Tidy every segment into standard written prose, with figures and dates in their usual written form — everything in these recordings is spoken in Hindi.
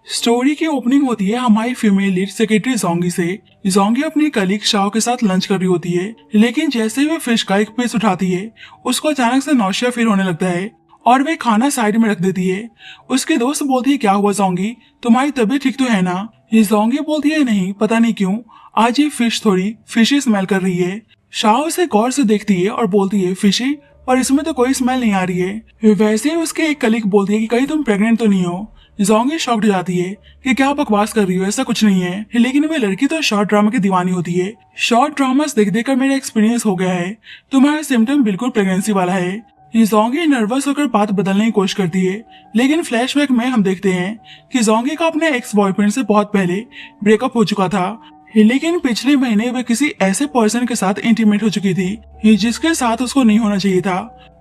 स्टोरी की ओपनिंग होती है हमारी फीमेल लीड सेक्रेटरी जोंगी से। जोंगी अपनी कलीग शाओ के साथ लंच कर रही होती है, लेकिन जैसे ही वह फिश का एक पीस उठाती है उसको अचानक से नौशिया फील होने लगता है और वे खाना साइड में रख देती है। उसके दोस्त बोलती है क्या हुआ जोंगी, तुम्हारी तबीयत ठीक तो है ना। ये जोंगी बोलती है नहीं, पता नहीं क्यों आज ये फिश थोड़ी फिशी स्मेल कर रही है। शाओ उसे गौर से देखती है और बोलती है फिशी, पर इसमें तो कोई स्मेल नहीं आ रही है। वैसे ही उसके एक कलीग बोलती है कि कहीं तुम प्रेग्नेंट तो नहीं हो। जोंगी शॉक्ड हो जाती है कि क्या बकवास कर रही हो, ऐसा कुछ नहीं है। लेकिन वे लड़की तो शॉर्ट ड्रामा की दीवानी होती है। शॉर्ट ड्रामास देख देख कर मेरा एक्सपीरियंस हो गया है, तुम्हारा सिम्टम बिल्कुल प्रेगनेंसी वाला है। जोंगी नर्वस होकर बात बदलने की कोशिश करती है, लेकिन फ्लैशबैक में हम देखते हैं कि जोंगी का अपने एक्स बॉयफ्रेंड से बहुत पहले ब्रेकअप हो चुका था, लेकिन पिछले महीने वह किसी ऐसे पर्सन के साथ इंटीमेट हो चुकी थी जिसके साथ उसको नहीं होना चाहिए था।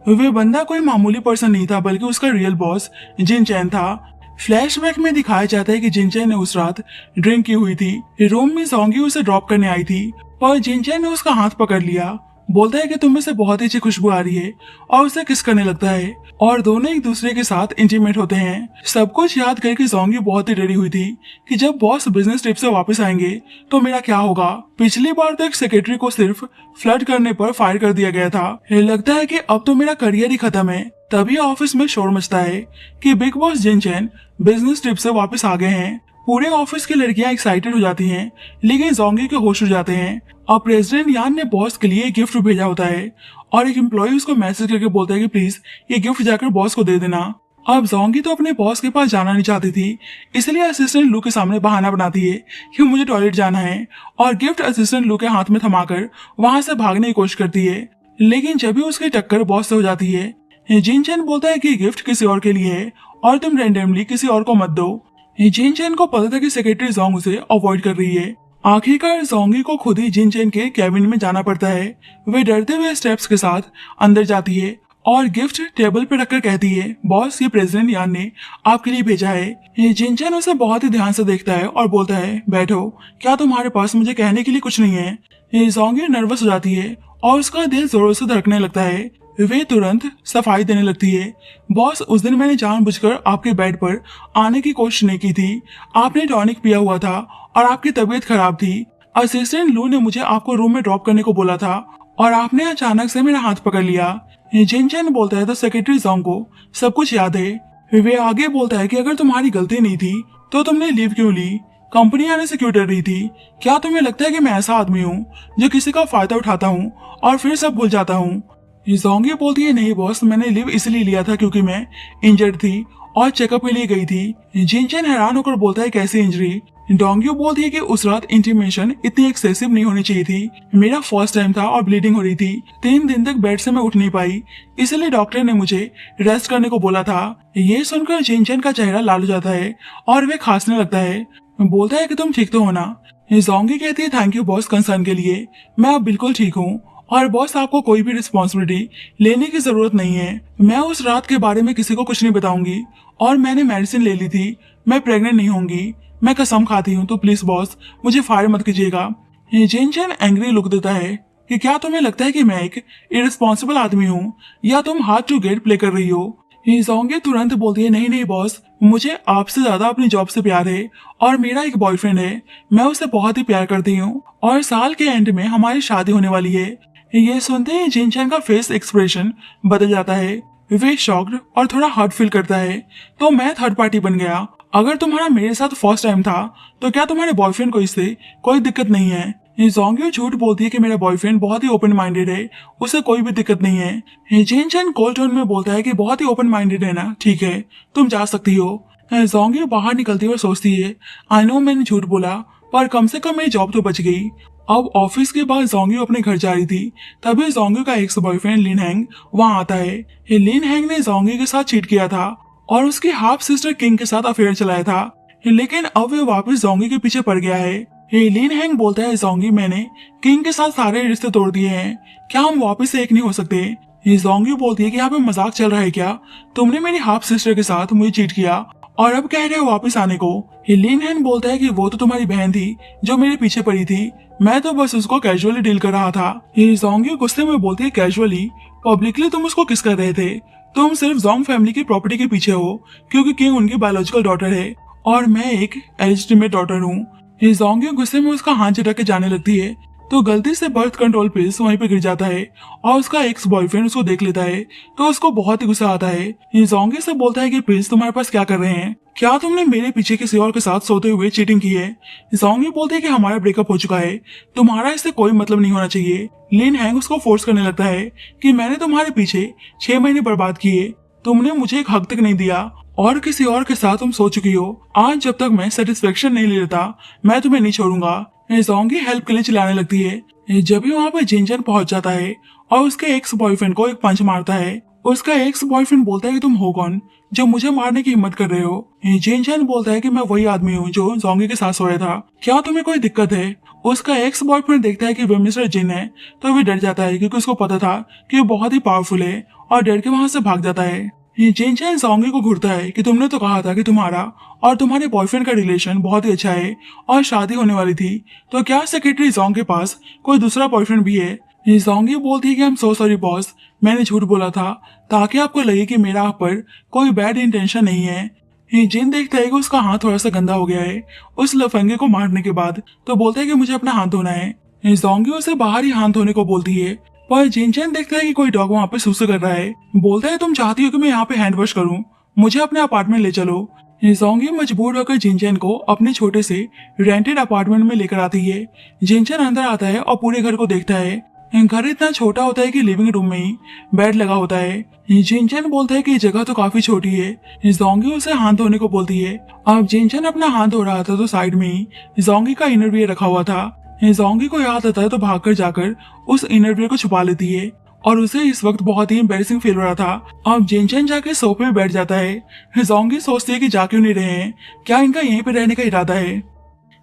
वे बंदा कोई मामूली पर्सन नहीं था, बल्कि उसका रियल बॉस जिन चैन था। फ्लैशबैक में दिखाया जाता है कि जिनचैन ने उस रात ड्रिंक की हुई थी। रूम में जोंगी उसे ड्रॉप करने आई थी, पर जिनचैन ने उसका हाथ पकड़ लिया। बोलता है कि तुम्हें से बहुत ही अच्छी खुशबू आ रही है और उसे किस करने लगता है और दोनों एक दूसरे के साथ इंटीमेट होते हैं। सब कुछ याद करके जोंगी बहुत ही डरी हुई थी कि जब बॉस बिजनेस ट्रिप से वापस आएंगे तो मेरा क्या होगा। पिछली बार तो एक सेक्रेटरी को सिर्फ फ्लर्ट करने पर फायर कर दिया गया था, लगता है कि अब तो मेरा करियर ही खत्म है। तभी ऑफिस में शोर मचता है कि बिग बॉस जिनचैन बिजनेस ट्रिप से वापस आ गए हैं। पूरे ऑफिस की लड़कियां एक्साइटेड हो जाती हैं, लेकिन जोंगी के होश उड़ जाते हैं। अब प्रेसिडेंट यान ने बॉस के लिए एक गिफ्ट भेजा होता है और एक एम्प्लॉय उसको मैसेज करके बोलता है कि प्लीज ये गिफ्ट जाकर बॉस को दे देना। अब जोंगी तो अपने बॉस के पास जाना नहीं चाहती थी, इसलिए असिस्टेंट लू के सामने बहाना बनाती है कि मुझे टॉयलेट जाना है और गिफ्ट असिस्टेंट लू के हाथ में थमाकर वहां से भागने की कोशिश करती है। लेकिन जब भी उसकी टक्कर बॉस से हो जाती है, जिनचैन बोलता है कि गिफ्ट किसी और के लिए है और तुम रैंडमली किसी और को मत दो। जिनचैन को पता था कि सेक्रेटरी जोंग उसे अवॉइड कर रही है। आखिरकार जोंगी को खुद ही जिनचैन के कैबिन में जाना पड़ता है। वे डरते हुए स्टेप्स के साथ अंदर जाती है और गिफ्ट टेबल पर रखकर कहती है बॉस ये प्रेसिडेंट यान ने आपके लिए भेजा है। जिनचैन उसे बहुत ही ध्यान से देखता है और बोलता है बैठो, क्या तुम्हारे पास मुझे कहने के लिए कुछ नहीं है। जोंगी नर्वस हो जाती है और उसका दिल जोरों से धड़कने लगता है। वे तुरंत सफाई देने लगती है। बॉस उस दिन मैंने जानबूझकर आपके बेड पर आने की कोशिश नहीं की थी, आपने टॉनिक पिया हुआ था और आपकी तबीयत खराब थी। असिस्टेंट लू ने मुझे आपको रूम में ड्रॉप करने को बोला था और आपने अचानक से मेरा हाथ पकड़ लिया। जिनचैन बोलता है तो सेक्रेटरी जोंग को सब कुछ याद है। वे आगे बोलता है कि अगर तुम्हारी गलती नहीं थी तो तुमने लीव क्यों ली, कंपनी आने से क्यों डर रही थी। क्या तुम्हें लगता है कि मैं ऐसा आदमी हूँ जो किसी का फायदा उठाता हूँ और फिर सब भूल जाता हूँ। जोंगी बोलती है नहीं बॉस, मैंने लीव इसलिए लिया था क्योंकि मैं इंजर्ड थी और चेकअप के लिए गई थी। जिनचैन हैरान होकर बोलता है कैसी इंजरी। डोंग्यू बोलती है कि उस रात इंटीमेशन इतनी एक्सेसिव नहीं होनी चाहिए थी, मेरा फर्स्ट टाइम था और ब्लीडिंग हो रही थी। 3 दिन तक बेड से मैं उठ नहीं पाई, इसलिए डॉक्टर ने मुझे रेस्ट करने को बोला था। ये सुनकर जिनचैन का चेहरा लाल हो जाता है और वे खांसने लगता है। बोलता है कि तुम ठीक तो हो ना। जोंगी कहती है थैंक यू बॉस कंसर्न के लिए, मैं अब बिल्कुल ठीक हूँ और बॉस आपको कोई भी रिस्पॉन्सिबिलिटी लेने की जरूरत नहीं है। मैं उस रात के बारे में किसी को कुछ नहीं बताऊंगी और मैंने मेडिसिन ले ली थी, मैं प्रेग्नेंट नहीं होंगी, मैं कसम खाती हूँ, तो प्लीज बॉस मुझे फायर मत कीजिएगा। जिनचैन एंग्री लुक देता है कि क्या तुम्हें लगता है कि मैं एक इरेस्पॉन्सिबल आदमी हूँ या तुम हार्ड टू गेट प्ले कर रही हो। जोंगी तुरंत बोलती है नहीं नहीं बॉस, मुझे आपसे ज्यादा अपनी जॉब से प्यार है और मेरा एक बॉयफ्रेंड है, मैं उसे बहुत ही प्यार करती हूँ और साल के एंड में हमारी शादी होने वाली है। ये सुनते ही जिनचैन का फेस एक्सप्रेशन बदल जाता है। वे शॉक्ड और थोड़ा हर्ट फील करता है। तो मैं थर्ड पार्टी बन गया। अगर तुम्हारा मेरे साथ फर्स्ट टाइम था तो क्या तुम्हारे बॉयफ्रेंड को इससे कोई दिक्कत नहीं है। जोंगी झूठ बोलती है कि मेरा बॉयफ्रेंड बहुत ही ओपन माइंडेड है, उसे कोई भी दिक्कत नहीं है। जिनचैन कोल्ड टोन में बोलता है कि बहुत ही ओपन माइंडेड है ना, ठीक है तुम जा सकती हो। जोंगी बाहर निकलती है और सोचती है आई नो मैंने झूठ बोला, पर कम से कम मेरी जॉब तो बच गई। अब ऑफिस के बाद जोंगी अपने घर जा रही थी, तभी जोंगी का एक्स बॉयफ्रेंड लिन हैंग वहाँ आता है। लिन हैंग ने जोंगी के साथ चीट किया था और उसकी हाफ सिस्टर किंग के साथ अफेयर चलाया था, लेकिन अब वे वापस जोंगी के पीछे पड़ गया है। लिन हैंग बोलता है जोंगी मैंने किंग के साथ सारे रिश्ते तोड़ दिए हैं, क्या हम वापस से एक नहीं हो सकते। जोंगी बोलती है कि यहाँ पे मजाक चल रहा है क्या, तुमने मेरी हाफ सिस्टर के साथ मुझे चीट किया और अब कह रहे हो वापस आने को। लिन हैंग बोलता है कि वो तो तुम्हारी बहन थी जो मेरे पीछे पड़ी थी, मैं तो बस उसको कैजुअली डील कर रहा था। जोंगी गुस्से में बोलती है कैजुअली, पब्लिकली तुम उसको किस कर रहे थे, तुम सिर्फ जोंग फैमिली की प्रॉपर्टी के पीछे हो क्योंकि किंग उनकी बायोलॉजिकल डॉटर है और मैं एक एलिजिटिमेट डॉटर हूँ। जोंगी गुस्से में उसका हाथ झटक के जाने लगती है तो गलती से बर्थ कंट्रोल पिल्स वहीं पे गिर जाता है और उसका एक्स बॉयफ्रेंड उसको देख लेता है तो उसको बहुत ही गुस्सा आता है। जोंगी से बोलता है कि पिल्स तुम्हारे पास क्या कर रहे हैं, क्या तुमने मेरे पीछे किसी और के साथ सोते हुए चीटिंग की है। जोंगी बोलती है कि हमारा ब्रेकअप हो चुका है, तुम्हारा इससे कोई मतलब नहीं होना चाहिए। लिन हैंग उसको फोर्स करने लगता है कि मैंने तुम्हारे पीछे 6 महीने बर्बाद किए, तुमने मुझे एक हक तक नहीं दिया और किसी और के साथ तुम सो चुकी हो। आज जब तक मैं सेटिस्फेक्शन नहीं ले लेता मैं तुम्हें नहीं छोड़ूंगा। जोंगी हेल्प के लिए चिल्लाने लगती है। जब भी वहाँ पे जिनचन पहुंच जाता है और उसके एक्स बॉयफ्रेंड को एक पंच मारता है, उसका एक्स बॉयफ्रेंड बोलता है कि तुम हो कौन जो मुझे मारने की हिम्मत कर रहे हो। जिनचन बोलता है कि मैं वही आदमी हूँ जो जोंगी के साथ सोया था, क्या तुम्हें कोई दिक्कत है। उसका एक्स बॉयफ्रेंड देखता है कि वह मिस्टर जिन है तो वह डर जाता है क्योंकि उसको पता था कि वो बहुत ही पावरफुल है और डर के वहां से भाग जाता है। जिनचैन जोंगी को घूरता है कि तुमने तो कहा था कि तुम्हारा और तुम्हारे बॉयफ्रेंड का रिलेशन बहुत ही अच्छा है और शादी होने वाली थी, तो क्या सेक्रेटरी जोंग के पास कोई दूसरा बॉयफ्रेंड भी है। जोंगी बोलती है कि I am so sorry boss, मैंने झूठ बोला था ताकि आपको लगे कि मेरा आप पर कोई बैड इंटेंशन नहीं है। जिन देखता है कि उसका हाथ थोड़ा सा गंदा हो गया है उस लफंगे को मारने के बाद, तो बोलता है कि मुझे अपना हाथ धोना है। जोंगी उसे बाहर ही हाथ धोने को बोलती है पर जिनचैन देखता है कि कोई डॉग वहाँ पे सुसु कर रहा है। बोलता है तुम चाहती हो कि मैं यहाँ पे हैंड वॉश करूँ, मुझे अपने अपार्टमेंट ले चलो। जोंगी मजबूर होकर जिनचैन को अपने छोटे से रेंटेड अपार्टमेंट में लेकर आती है। जिनचैन अंदर आता है और पूरे घर को देखता है। घर इतना छोटा होता है कि लिविंग रूम में ही बेड लगा होता है। जिनचैन बोलता है कि ये जगह तो काफी छोटी है। जोंगी उसे हाथ धोने को बोलती है। अब जिनचैन अपना हाथ धो रहा था तो साइड में ही जोंगी का इनरवियर रखा हुआ था। जोंगी को याद आता है तो भागकर जाकर उस इनरवियर को छुपा लेती है और उसे इस वक्त बहुत ही एम्बैरेसिंग फील हो रहा था। अब जिनचैन जाके सोफे में बैठ जाता है। जोंगी सोचती है कि जा क्यों नहीं रहे हैं, क्या इनका यहीं पे रहने का इरादा है।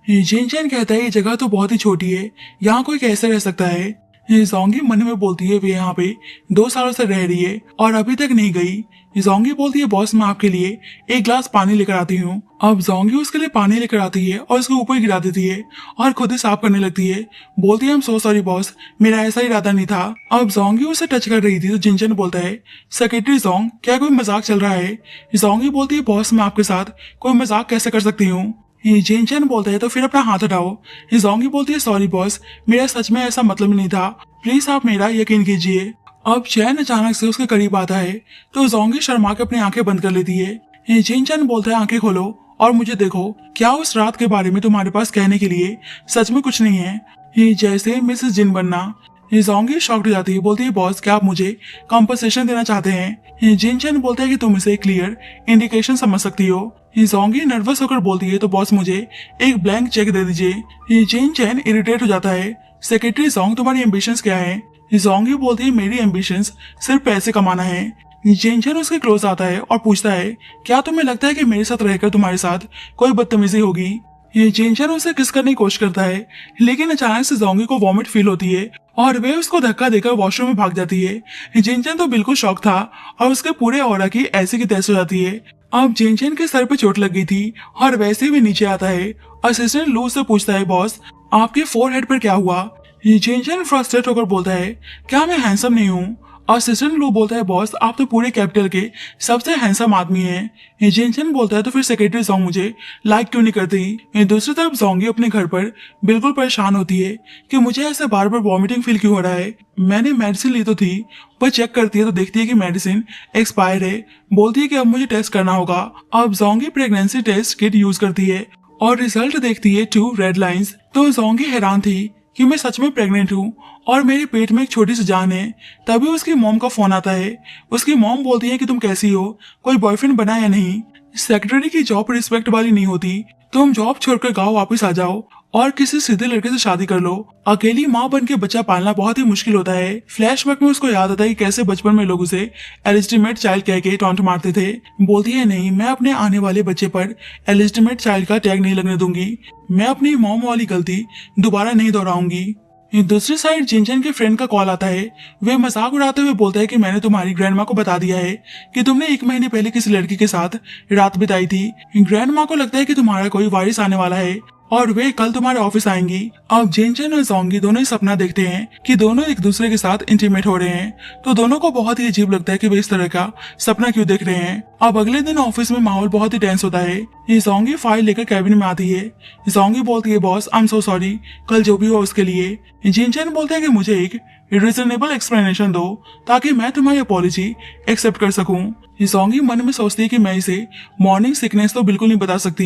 जिनचैन कहता है ये जगह तो बहुत ही छोटी है, यहाँ कोई कैसे रह सकता है। जोंगी मन में बोलती है वे यहाँ पे 2 सालों से रह रही है और अभी तक नहीं गई। जोंगी बोलती है बॉस मैं आपके लिए एक गिलास पानी लेकर आती हूँ। अब जोंगी उसके लिए पानी लेकर आती है और उसके ऊपर गिरा देती है और खुद ही साफ करने लगती है। बोलती है I am so sorry boss, मेरा ऐसा इरादा नहीं था। अब जोंगी उसे टच कर रही थी तो जिनचैन बोलता है सेक्रेटरी जोंग क्या कोई मजाक चल रहा है। जोंगी बोलती है बॉस मैं आपके साथ कोई मजाक कैसे कर सकती हूँ। जिनचैन बोलता है तो फिर अपना हाथ हटाओ। जोंगी बोलती है सॉरी बॉस, मेरा सच में ऐसा मतलब नहीं था, प्लीज आप मेरा यकीन कीजिए। अब चैन अचानक से उसके करीब आता है तो जोंगी शर्मा के अपनी आंखें बंद कर लेती है। जिनचैन बोलता है आंखें खोलो और मुझे देखो, क्या उस रात के बारे में तुम्हारे पास कहने के लिए सच में कुछ नहीं है। जैसे मिसेस जिन बनना। जोंगी शॉक्ड हो जाती है, बोलती है बॉस क्या आप मुझे कॉम्पनसेशन देना चाहते हैं। जिनचैन बोलता है कि तुम इसे क्लियर इंडिकेशन समझ सकती हो। जोंगी नर्वस होकर बोलती है तो बॉस मुझे एक ब्लैंक चेक दे दीजिए। जिनचैन इरिटेट हो जाता है, सेक्रेटरी जोंग तुम्हारी एम्बिशंस क्या है। जोंगी बोलती है मेरी एम्बिशंस सिर्फ पैसे कमाना है। जिनचैन उसके क्लोज आता है और पूछता है क्या तुम्हें लगता है कि मेरे साथ रहकर तुम्हारे साथ कोई बदतमीजी होगी। जिनचैन उसे किस करने की कोशिश करता है लेकिन अचानक से जोंगी को वॉमिट फील होती है और वे उसको धक्का देकर वॉशरूम में भाग जाती है। जिनचैन तो बिल्कुल शॉक था और उसके पूरे ऑरा की ऐसी की तैसी हो जाती है। अब जिनचैन के सर पे चोट लग गई थी और वैसे भी नीचे आता है। असिस्टेंट लू से पूछता है बॉस आपके फोरहेड पर क्या हुआ। जिनचैन फ्रस्ट्रेट होकर बोलता है क्या मैं हैंडसम नहीं हूँ। असिस्टेंट लू बोलता है बॉस आप तो पूरे कैपिटल के सबसे हैंडसम आदमी हैं। जिनचैन बोलता है तो फिर सेक्रेटरी जोंग मुझे लाइक क्यों नहीं करती। दूसरी तरफ जोंगी अपने घर पर बिल्कुल परेशान होती है कि मुझे ऐसे बार बार वॉमिटिंग फील क्यों हो रहा है। मैंने मेडिसिन ली तो थी, पर चेक करती है तो देखती है कि मेडिसिन एक्सपायर है। बोलती है कि अब मुझे टेस्ट करना होगा। अब जोंगी प्रेगनेंसी टेस्ट किट यूज करती है और रिजल्ट देखती है 2 रेड लाइंस। तो जोंगी हैरान थी कि मैं सच में प्रेग्नेंट हूँ और मेरे पेट में एक छोटी सी जान है। तभी उसकी मॉम का फोन आता है। उसकी मॉम बोलती है कि तुम कैसी हो, कोई बॉयफ्रेंड बना या नहीं। सेक्रेटरी की जॉब रिस्पेक्ट वाली नहीं होती, तुम जॉब छोड़कर गाँव वापस आ जाओ और किसी सीधे लड़के से शादी कर लो। अकेली माँ बन के बच्चा पालना बहुत ही मुश्किल होता है। फ्लैशबैक में उसको याद आता है कि कैसे बचपन में लोग उसे एलिजिटिमेट चाइल्ड कह के टॉन्ट मारते थे। बोलती है नहीं, मैं अपने आने वाले बच्चे पर एलिजिटिमेट चाइल्ड का टैग नहीं लगने दूंगी। मैं अपनी मॉम वाली गलती दोबारा नहीं दोहराऊंगी। दूसरी साइड जिनचैन के फ्रेंड का कॉल आता है। वे मजाक उड़ाते हुए बोलता है कि मैंने तुम्हारी ग्रैंडमा को बता दिया है कि तुमने 1 महीने पहले किसी लड़की के साथ रात बिताई थी। ग्रैंडमा को लगता है कि तुम्हारा कोई वारिस आने वाला है और वे कल तुम्हारे ऑफिस आएंगी। अब जिनचन और जोंगी दोनों ही सपना देखते हैं कि दोनों एक दूसरे के साथ इंटीमेट हो रहे हैं। तो दोनों को बहुत ही अजीब लगता है कि वे इस तरह का सपना क्यों देख रहे हैं। अब अगले दिन ऑफिस में माहौल बहुत ही टेंस होता है। ये जोंगी फाइल लेकर कैबिन में आती है। जोंगी बोलती है, boss I am so sorry, कल जो भी हो उसके लिए। जिनचन बोलते हैं कि मुझे एक रीजनेबल एक्सप्लेनेशन दो ताकि मैं तुम्हारी अपॉलॉजी एक्सेप्ट कर सकूं। जोंगी मन में सोचती है कि मैं इसे मॉर्निंग सिकनेस तो बिल्कुल नहीं बता सकती।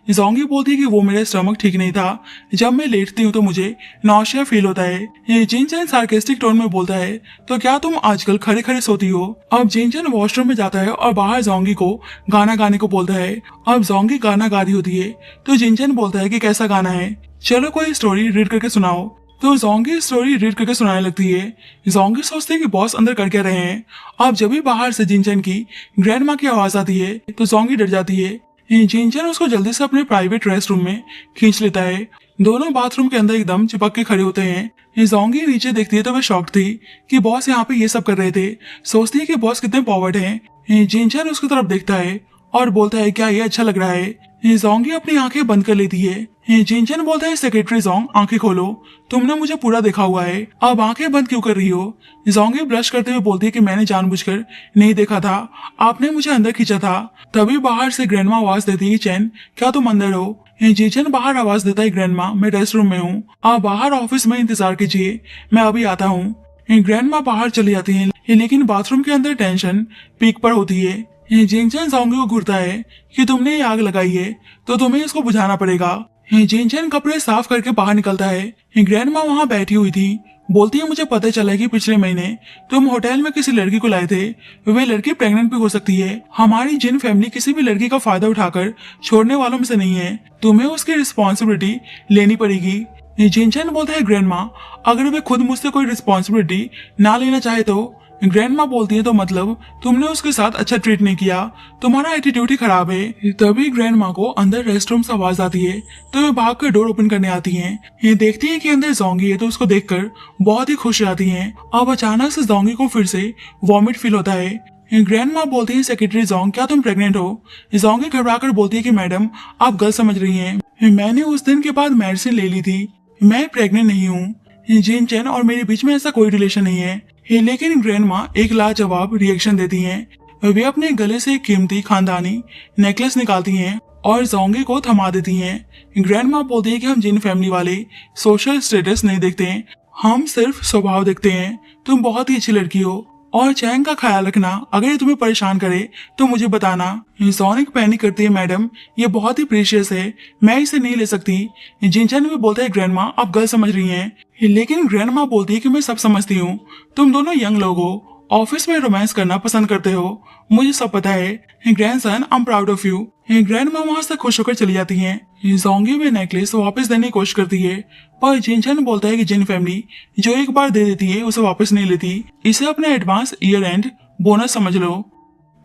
जोंगी बोलती है कि वो मेरा स्टमक ठीक नहीं था, जब मैं लेटती हूँ तो मुझे नौशिया फील होता है। ये जिनचन सार्केस्टिक टोन में बोलता है, तो क्या तुम आजकल खड़े खड़े सोती हो। अब जिनचन वॉशरूम में जाता है और बाहर जोंगी को गाना गाने को बोलता है। अब जोंगी गाना गा रही होती है तो जिनचन बोलता है कि कैसा गाना है, चलो कोई स्टोरी रीड करके सुनाओ। तो जोंगी स्टोरी रीड करके सुनाने लगती है। जोंगी सोचते है कि बॉस अंदर कर क्या रहे हैं। अब जब भी बाहर से जिनचन की ग्रैंडमा की आवाज आती है तो जोंगी डर जाती है। जिनचन उसको जल्दी से अपने प्राइवेट रेस्ट रूम में खींच लेता है। दोनों बाथरूम के अंदर एकदम चिपक के खड़े होते हैं। जोंगी नीचे देखती है तो वह शॉक्ड थी कि बॉस यहाँ पे ये सब कर रहे थे। सोचती है कि बॉस कितने फॉरवर्ड हैं। जिनचन उसकी तरफ देखता है और बोलता है, क्या ये अच्छा लग रहा है। जोंगी अपनी आंखें बंद कर लेती है। जिनचन बोलता है, सेक्रेटरी जोंग आंखें खोलो, तुमने मुझे पूरा देखा हुआ है, अब आंखें बंद क्यों कर रही हो। जोंगी ब्लश करते हुए बोलती है कि मैंने जानबूझकर नहीं देखा था, आपने मुझे अंदर खींचा था। तभी बाहर से ग्रैंडमा आवाज देती है, चैन क्या तुम अंदर हो। जिनचन बाहर आवाज देता है, ग्रैंडमा मैं रेस्ट रूम में हूँ, आप बाहर ऑफिस में इंतजार कीजिए, मैं अभी आता हूँ। ग्रैंडमा बाहर चली जाती है लेकिन बाथरूम के अंदर टेंशन पीक पर होती है। जिनचन जोंगी को घूरता है कि तुमने ये आग लगाई है तो तुम्हें इसको बुझाना पड़ेगा। जिनचन कपड़े साफ करके बाहर निकलता है। ग्रैंडमा वहाँ बैठी हुई थी। बोलती है, मुझे पता चला कि पिछले महीने तुम होटल में किसी लड़की को लाए थे, वे लड़की प्रेग्नेंट भी हो सकती है। हमारी जिन फैमिली किसी भी लड़की का फायदा उठाकर छोड़ने वालों में से नहीं है, तुम्हें उसकी रिस्पॉन्सिबिलिटी लेनी पड़ेगी। जिनचन बोलता है, ग्रैंडमा अगर वे खुद मुझसे कोई रिस्पॉन्सिबिलिटी ना लेना चाहे तो। ग्रैंडमा बोलती है, तो मतलब तुमने उसके साथ अच्छा ट्रीट नहीं किया, तुम्हारा एटीट्यूड ही खराब है। तभी ग्रैंडमा को अंदर रेस्ट रूम से आवाज आती है तो वे भाग कर डोर ओपन करने आती हैं। ये देखती है कि अंदर जोंगी है तो उसको देखकर बहुत ही खुश रहती हैं। अब अचानक से जोंगी को फिर से वॉमिट फील होता है। ग्रैंडमा बोलती है, सेक्रेटरी जोंग क्या तुम प्रेग्नेंट हो। जोंगी घबराकर बोलती है कि मैडम आप गलत समझ रही हैं, मैंने उस दिन के बाद मेडिसिन ले ली थी, मैं प्रेग्नेंट नहीं हूँ। जिनचन और मेरे बीच में ऐसा कोई रिलेशन नहीं है। लेकिन ग्रैंडमा एक लाजवाब रिएक्शन देती हैं। वे अपने गले से एक कीमती खानदानी नेकलेस निकालती हैं और जोंगी को थमा देती हैं। ग्रैंडमा बोलती है कि हम जिन फैमिली वाले सोशल स्टेटस नहीं देखते हैं, हम सिर्फ स्वभाव देखते हैं। तुम बहुत ही अच्छी लड़की हो और चैन का ख्याल रखना, अगर ये तुम्हें परेशान करे तो मुझे बताना। सोनिक पैनिक करती है, मैडम ये बहुत ही प्रीशियस है, मैं इसे नहीं ले सकती। जिनचन भी बोलता है, ग्रैंडमा आप गलत समझ रही हैं। लेकिन ग्रैंडमा बोलती है कि मैं सब समझती हूँ, तुम दोनों यंग लोग हो, ऑफिस में रोमांस करना पसंद करते हो, मुझे सब पता है। Grandson I am proud of you. Grandma वहां से खुश होकर चली जाती हैं। जोंगी वे नेकलेस वापस देने की कोशिश करती है पर जिनचन बोलता है कि जिन फैमिली जो एक बार दे देती है उसे वापस नहीं लेती, इसे अपना एडवांस ईयर एंड बोनस समझ लो।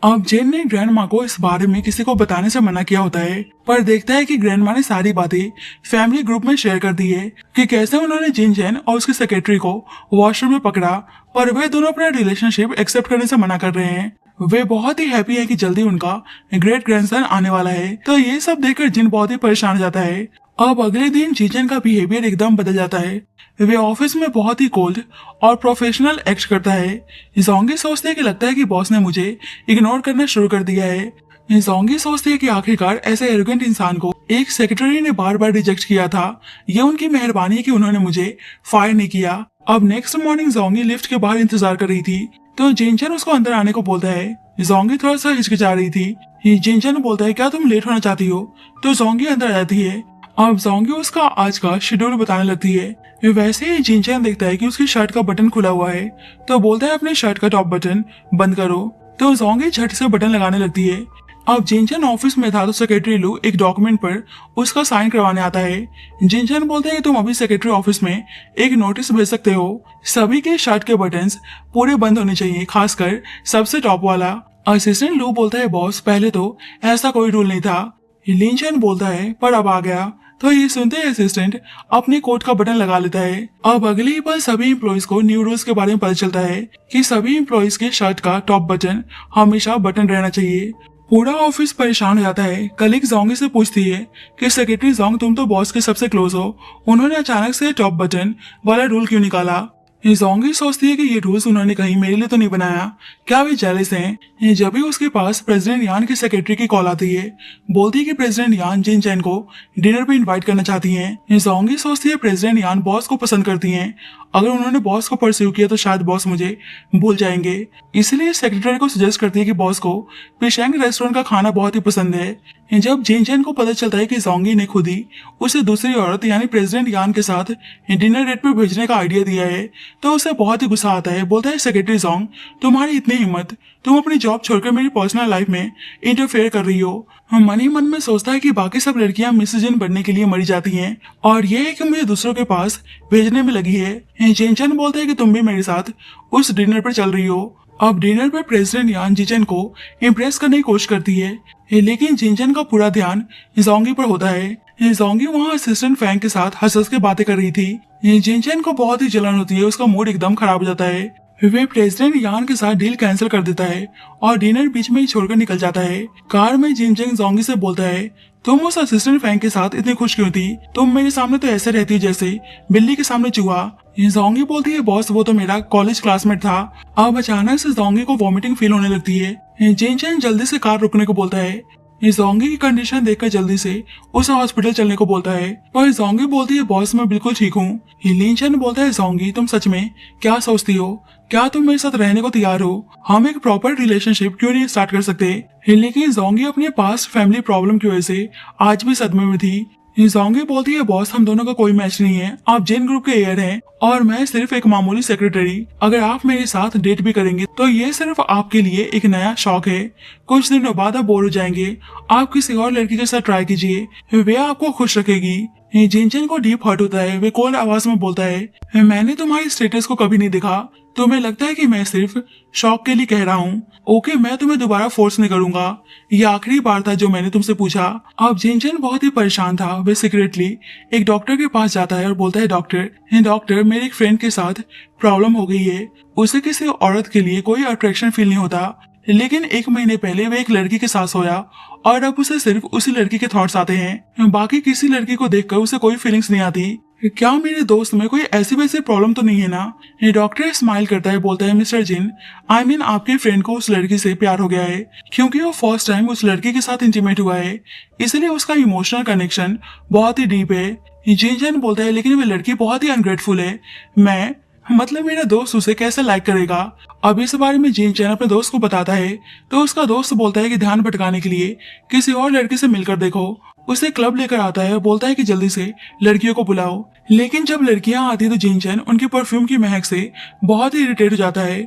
अब जेन ने ग्रैंडमा को इस बारे में किसी को बताने से मना किया होता है पर देखता है कि ग्रैंडमा ने सारी बातें फैमिली ग्रुप में शेयर कर दी है कि कैसे उन्होंने जिनचन और उसकी सेक्रेटरी को वॉशरूम में पकड़ा, पर वे दोनों अपना रिलेशनशिप एक्सेप्ट करने से मना कर रहे हैं। वे बहुत ही हैप्पी है कि जल्दी उनका ग्रेट ग्रैंडसन आने वाला है। तो ये सब देखकर जिन बहुत ही परेशान हो जाता है। अब अगले दिन जिनचन का बिहेवियर एकदम बदल जाता है। वे ऑफिस में बहुत ही कोल्ड और प्रोफेशनल एक्ट करता है। जोंगी सोचते हैं कि लगता है कि बॉस ने मुझे इग्नोर करना शुरू कर दिया है। जोंगी सोचते हैं कि आखिरकार ऐसे एरोगेंट इंसान को एक सेक्रेटरी ने बार बार रिजेक्ट किया था, ये उनकी मेहरबानी है कि उन्होंने मुझे फायर नहीं किया। अब नेक्स्ट मॉर्निंग जोंगी लिफ्ट के बाहर इंतजार कर रही थी तो जिनचन उसको अंदर आने को बोलता है। जोंगी थोड़ा सा हिचकिचा रही थी। जिनचन बोलता है, क्या तुम लेट होना चाहती हो, तो जोंगी अंदर आ जाती है। अब जोंगी उसका आज का शेड्यूल बताने लगती है। वैसे ही जिनचन देखता है कि उसकी शर्ट का बटन खुला हुआ है तो बोलता है, अपने शर्ट का टॉप बटन बंद करो। तो जोंगी झट से बटन लगाने लगती है। अब जिनचन ऑफिस में था तो सेक्रेटरी लू एक डॉक्यूमेंट पर उसका साइन करवाने आता है। जिनचन बोलते हैं कि तुम अभी सेक्रेटरी ऑफिस में एक नोटिस भेज सकते हो, सभी के शर्ट के बटन्स पूरे बंद होने चाहिए, खासकर सबसे टॉप वाला। असिस्टेंट लू बोलता है, बॉस पहले तो ऐसा कोई रूल नहीं था। जिनचन बोलता है, पर अब आ गया। तो ये सुनते ही असिस्टेंट अपने कोट का बटन लगा लेता है। अब अगले ही पल सभी एम्प्लॉइज को न्यू रूल्स के बारे में पता चलता है कि सभी एम्प्लॉइज के शर्ट का टॉप बटन हमेशा बटन रहना चाहिए। पूरा ऑफिस परेशान हो जाता है। कलीग जोंगी से पूछती है कि सेक्रेटरी जोंग, तुम तो बॉस के सबसे क्लोज हो, उन्होंने अचानक से टॉप बटन वाला रूल क्यों निकाला। जोंगी सोचती है कि ये रूल्स उन्होंने कहीं मेरे लिए तो नहीं बनाया, क्या वे जेलस हैं। जब भी उसके पास प्रेसिडेंट यान की सेक्रेटरी की कॉल आती है, बोलती है कि प्रेसिडेंट यान जिन चैन को डिनर पे इनवाइट करना चाहती हैं। जोंगी सोचती है प्रेसिडेंट यान बॉस को पसंद करती हैं, अगर उन्होंने बॉस को परस्यू किया तो शायद बॉस मुझे भूल जाएंगे। इसलिए सेक्रेटरी को सजेस्ट करती है कि बॉस को पिशेंग रेस्टोरेंट का खाना बहुत ही पसंद है। जब जिन चैन को पता चलता है कि जोंगी ने खुद ही उसे दूसरी औरत यानी प्रेसिडेंट यान के साथ डिनर डेट पे भेजने का आइडिया दिया है, तो उसे बहुत ही गुस्सा आता है। बोलता है, सेक्रेटरी जोंग, तुम्हारी इतनी हिम्मत, तुम अपनी जॉब छोड़कर मेरी पर्सनल लाइफ में इंटरफेयर कर रही हो। मन ही मन में सोचता है कि बाकी सब लड़कियां मिसेस जिन बनने के लिए मरी जाती हैं और ये है कि मुझे दूसरों के पास भेजने में लगी है। जिनचन बोलता है कि तुम भी मेरे साथ उस डिनर पर चल रही हो। अब डिनर पर प्रेसिडेंट यान जिचन को इम्प्रेस करने की कोशिश करती है, लेकिन जिनचन का पूरा ध्यान जोंगी पर होता है। जोंगी वहाँ असिस्टेंट फैंग के साथ हंस हंस के बातें कर रही थी। जिनचन को बहुत ही जलन होती है, उसका मूड एकदम खराब हो जाता है। वे प्रेसिडेंट यान के साथ डील कैंसिल कर देता है और डिनर बीच में ही छोड़कर निकल जाता है। कार में जिनचन जोंगी से बोलता है, तुम उस असिस्टेंट फैंग के साथ इतनी खुश क्यों थी? तुम मेरे सामने तो ऐसे रहती जैसे बिल्ली के सामने चूहा। जोंगी बोलती है, बॉस वो तो मेरा कॉलेज क्लासमेट था। अब अचानक से जोंगी को वॉमिटिंग फील होने लगती है। जिनचन जल्दी से कार रुकने को बोलता है। जोंगी की कंडीशन देखकर जल्दी से उसे हॉस्पिटल चलने को बोलता है, पर जोंगी बोलती है, बॉस मैं बिल्कुल ठीक हूँ। लिनचन बोलता है, जोंगी तुम सच में क्या सोचती हो? क्या तुम मेरे साथ रहने को तैयार हो? हम एक प्रॉपर रिलेशनशिप क्यों नहीं स्टार्ट कर सकते? लेकिन जोंगी अपने पास फैमिली प्रॉब्लम की वजह से आज भी सदमे में थी। जोंगी बोलती है, बॉस हम दोनों का कोई मैच नहीं है, आप जिन ग्रुप के एयर हैं और मैं सिर्फ एक मामूली सेक्रेटरी। अगर आप मेरे साथ डेट भी करेंगे तो ये सिर्फ आपके लिए एक नया शौक है। कुछ दिनों बाद आप बोर हो जाएंगे, आप किसी और लड़की के साथ ट्राई कीजिए, वे आपको खुश रखेगी। जिनचन को डीप हर्ट होता है। वे कोल्ड आवाज में बोलता है, मैंने तुम्हारी स्टेटस को कभी नहीं देखा, तुम्हें लगता है कि मैं सिर्फ शौक के लिए कह रहा हूँ। ओके, मैं तुम्हें दोबारा फोर्स नहीं करूंगा, ये आखिरी बार था जो मैंने तुमसे पूछा। अब जिनचन बहुत ही परेशान था। वे सीक्रेटली एक डॉक्टर के पास जाता है और बोलता है, डॉक्टर मेरे एक फ्रेंड के साथ प्रॉब्लम हो गई है। उसे किसी औरत के लिए कोई अट्रैक्शन फील नहीं होता, लेकिन 1 महीने पहले वे एक लड़की के साथ सोया और अब उसे सिर्फ उसी लड़की के थॉट्स आते हैं। बाकी किसी लड़की को देखकर उसे कोई फीलिंग्स नहीं आती। क्या मेरे दोस्त में कोई ऐसी वैसी प्रॉब्लम तो नहीं है ना? डॉक्टर स्माइल करता है, बोलता है, मिस्टर जिन, आई मीन आपके फ्रेंड को उस लड़की से प्यार हो गया है, क्योंकि वो फर्स्ट टाइम उस लड़की के साथ इंटीमेट हुआ है, इसलिए उसका इमोशनल कनेक्शन बहुत ही डीप है। जिन बोलता है, लेकिन वो लड़की बहुत ही अनग्रेटफुल है, मतलब मेरा दोस्त उसे कैसे लाइक करेगा? अब इस बारे में जिन चैन अपने दोस्त को बताता है तो उसका दोस्त बोलता है कि ध्यान भटकाने के लिए किसी और लड़की से मिलकर देखो। उसे क्लब लेकर आता है और बोलता है कि जल्दी से लड़कियों को बुलाओ। लेकिन जब लड़कियां आती तो जिन चैन उनकी परफ्यूम की महक से बहुत ही इरिटेट हो जाता है।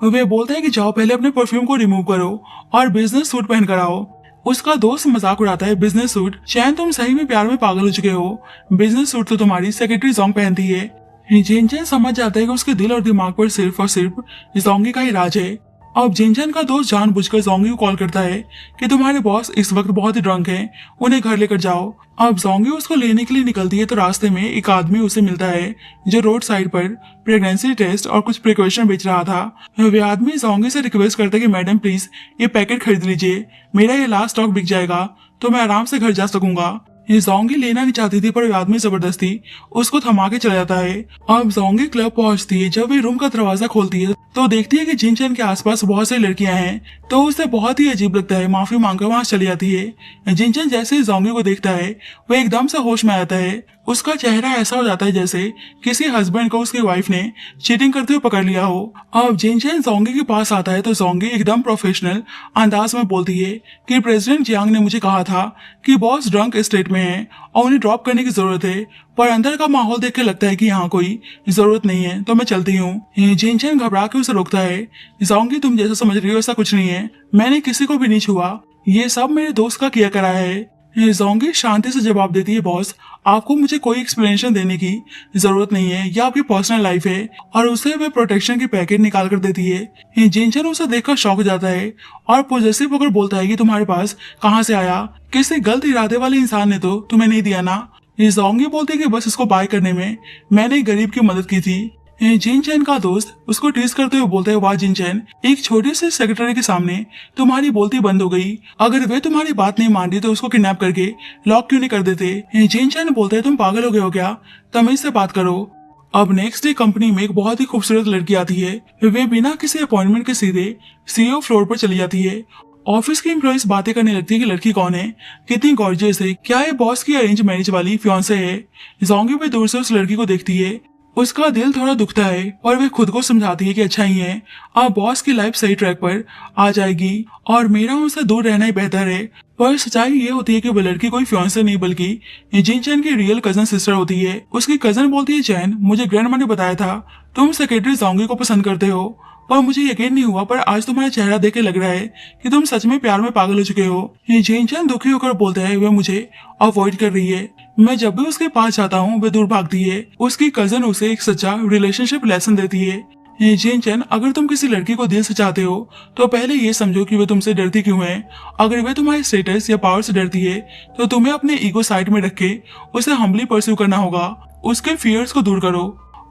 वे बोलता है कि जाओ पहले अपने परफ्यूम को रिमूव करो और बिजनेस सूट पहन कर आओ। उसका दोस्त मजाक उड़ाता है, बिजनेस सूट? चैन तुम सही में प्यार में पागल हो चुके हो, बिजनेस सूट तो तुम्हारी सेक्रेटरी जोंग पहनती है। जिनचन समझ जाता है कि उसके दिल और दिमाग पर सिर्फ और सिर्फ जोंगी का ही राज है। अब जिनचन का दोस्त जानबूझकर जोंगी को कॉल करता है कि तुम्हारे बॉस इस वक्त बहुत ही ड्रंक हैं, उन्हें घर लेकर जाओ। अब जोंगी उसको लेने के लिए निकलती है तो रास्ते में एक आदमी उसे मिलता है जो रोड साइड पर प्रेगनेंसी टेस्ट और कुछ प्रिकॉशन बेच रहा था। वे आदमी जोंगी से रिक्वेस्ट करता है कि मैडम प्लीज ये पैकेट खरीद लीजिए, मेरा ये लास्ट स्टॉक बिक जाएगा तो मैं आराम से घर जा सकूंगा। ये जोंगी लेना नहीं चाहती थी, पर आदमी जबरदस्ती उसको थमा के चला जाता है। अब जोंगी क्लब पहुंचती है। जब वे रूम का दरवाजा खोलती है तो देखती है कि जिनचन के आसपास बहुत सारी लड़कियां हैं, तो उसे बहुत ही अजीब लगता है। माफी मांगकर वहां चली जाती है। जिनचन जैसे ही जोंगी को देखता है वह एकदम से होश में आता है। उसका चेहरा ऐसा हो जाता है जैसे किसी हस्बैंड को उसकी वाइफ ने चीटिंग करते हुए पकड़ लिया हो। अब जिनचन जोंगी के पास आता है तो जोंगी एकदम प्रोफेशनल अंदाज में बोलती है कि प्रेसिडेंट जियांग ने मुझे कहा था कि बॉस ड्रंक स्टेट में है और उन्हें ड्रॉप करने की जरूरत है, पर अंदर का माहौल देख के लगता है कि यहाँ कोई जरूरत नहीं है, तो मैं चलती हूँ। जिनचन घबरा के उसे रोकता है। जोंगी तुम जैसा समझ रही हो ऐसा कुछ नहीं है, मैंने किसी को भी नहीं छुआ, ये सब मेरे दोस्त का किया करा है। जोंगी शांति से जवाब देती है, बॉस आपको मुझे कोई एक्सप्लेनेशन देने की जरूरत नहीं है, यह आपकी पर्सनल लाइफ है। और उसे वे प्रोटेक्शन की पैकेट निकाल कर देती है। जिनचन उसे देखकर शॉक हो जाता है और पॉजिटिव होकर बोलता है कि तुम्हारे पास कहाँ से आया? किसी गलत इरादे वाले इंसान ने तो तुम्हें नहीं दिया ना? जोंगी बोलती है कि बस इसको बाय करने में मैंने एक गरीब की मदद की थी। जिन चैन का दोस्त उसको टीज करते हुए बोलता है, वाह जिन चैन, एक छोटे से सेक्रेटरी के सामने तुम्हारी बोलती बंद हो गई। अगर वे तुम्हारी बात नहीं मान रही तो उसको किडनैप करके लॉक क्यों नहीं कर देते। जिन चैन बोलते हैं, तुम पागल हो गए हो क्या, तमीज से बात करो। अब नेक्स्ट डे कंपनी में एक बहुत ही खूबसूरत लड़की आती है। वे बिना किसी अपॉइंटमेंट के सीधे सीईओ फ्लोर पर चली जाती है। ऑफिस के एम्प्लॉइज बातें करने लगती है कि लड़की कौन है, कितनी गॉर्जियस है, क्या ये बॉस की अरेंज मैरिज वाली फियांसे है। जोंगी भी दूर से उस लड़की को देखती है। उसका दिल थोड़ा दुखता है और वे खुद को समझाती है कि अच्छा ही है, अब बॉस की लाइफ सही ट्रैक पर आ जाएगी और मेरा उनसे दूर रहना ही बेहतर है। पर सच्चाई ये होती है कि वो लड़की कोई फियांसे नहीं बल्कि जिन चैन की रियल कजन सिस्टर होती है। उसकी कजन बोलती है, चैन, मुझे ग्रैंडमा ने बताया था तुम सेक्रेटरी जोंगी को पसंद करते हो, पर मुझे यकीन नहीं हुआ, पर आज तुम्हारा चेहरा देख के लग रहा है कि तुम सच में प्यार में पागल हो चुके हो। जिन चैन दुखी होकर बोलता है, वह मुझे अवॉइड कर रही है, मैं जब भी उसके पास जाता हूँ वह दूर भागती है। उसकी कजन उसे एक सच्चा रिलेशनशिप लेसन देती है। जिन चैन, अगर तुम किसी लड़की को दिल से चाहते हो तो पहले ये समझो कि वे तुमसे डरती क्यों है। अगर वे तुम्हारे स्टेटस या पावर से डरती है तो तुम्हें अपने ईगो साइड में रख के उसे हम्बली परस्यू करना होगा, उसके फियर्स को दूर करो।